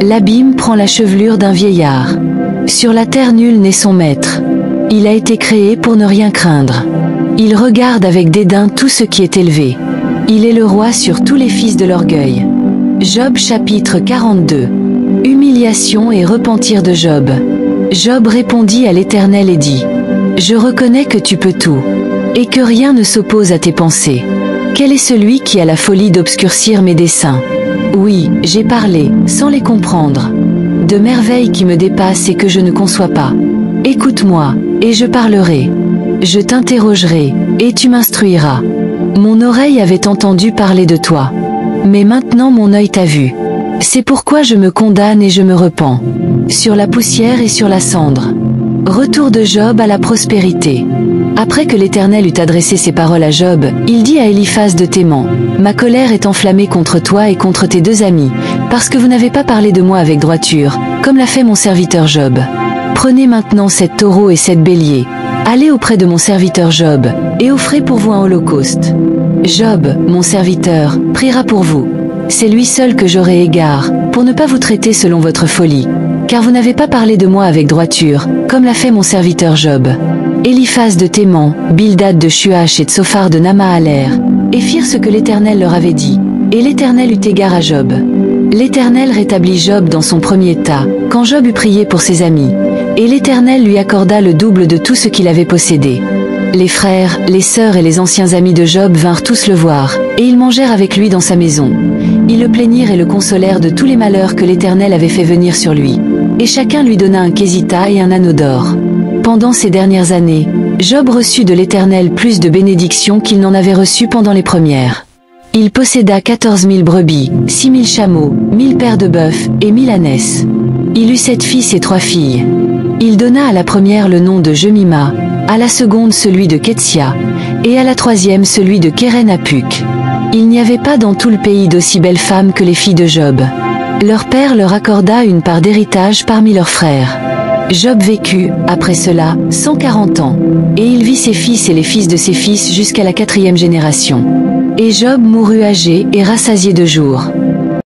L'abîme prend la chevelure d'un vieillard. Sur la terre nul n'est son maître. Il a été créé pour ne rien craindre. Il regarde avec dédain tout ce qui est élevé. Il est le roi sur tous les fils de l'orgueil. Job chapitre 42. Humiliation et repentir de Job. Job répondit à l'Éternel et dit: Je reconnais que tu peux tout, et que rien ne s'oppose à tes pensées. Quel est celui qui a la folie d'obscurcir mes desseins? Oui, j'ai parlé, sans les comprendre, de merveilles qui me dépassent et que je ne conçois pas. Écoute-moi, et je parlerai. Je t'interrogerai, et tu m'instruiras. Mon oreille avait entendu parler de toi, mais maintenant mon œil t'a vu. C'est pourquoi je me condamne et je me repens, sur la poussière et sur la cendre. Retour de Job à la prospérité. Après que l'Éternel eut adressé ces paroles à Job, il dit à Éliphaz de Théman: Ma colère est enflammée contre toi et contre tes deux amis, parce que vous n'avez pas parlé de moi avec droiture, comme l'a fait mon serviteur Job. Prenez maintenant sept taureaux et sept béliers. Allez auprès de mon serviteur Job, et offrez pour vous un holocauste. Job, mon serviteur, priera pour vous. C'est lui seul que j'aurai égard, pour ne pas vous traiter selon votre folie, car vous n'avez pas parlé de moi avec droiture, comme l'a fait mon serviteur Job. Éliphaz de Théman, Bildad de Shuach et Tsophar de Namahalair, et firent ce que l'Éternel leur avait dit, et l'Éternel eut égard à Job. L'Éternel rétablit Job dans son premier état, quand Job eut prié pour ses amis, et l'Éternel lui accorda le double de tout ce qu'il avait possédé. Les frères, les sœurs et les anciens amis de Job vinrent tous le voir, et ils mangèrent avec lui dans sa maison. Ils le plaignirent et le consolèrent de tous les malheurs que l'Éternel avait fait venir sur lui. Et chacun lui donna un késita et un anneau d'or. Pendant ces dernières années, Job reçut de l'Éternel plus de bénédictions qu'il n'en avait reçu pendant les premières. Il posséda 14 000 brebis, 6 000 chameaux, 1000 paires de bœufs et 1000 ânesses. Il eut 7 fils et 3 filles. Il donna à la première le nom de Jemima, à la seconde celui de Ketsia, et à la troisième celui de Kéren-Apuk. Il n'y avait pas dans tout le pays d'aussi belles femmes que les filles de Job. Leur père leur accorda une part d'héritage parmi leurs frères. Job vécut, après cela, 140 ans. Et il vit ses fils et les fils de ses fils jusqu'à la 4e génération. Et Job mourut âgé et rassasié de jours.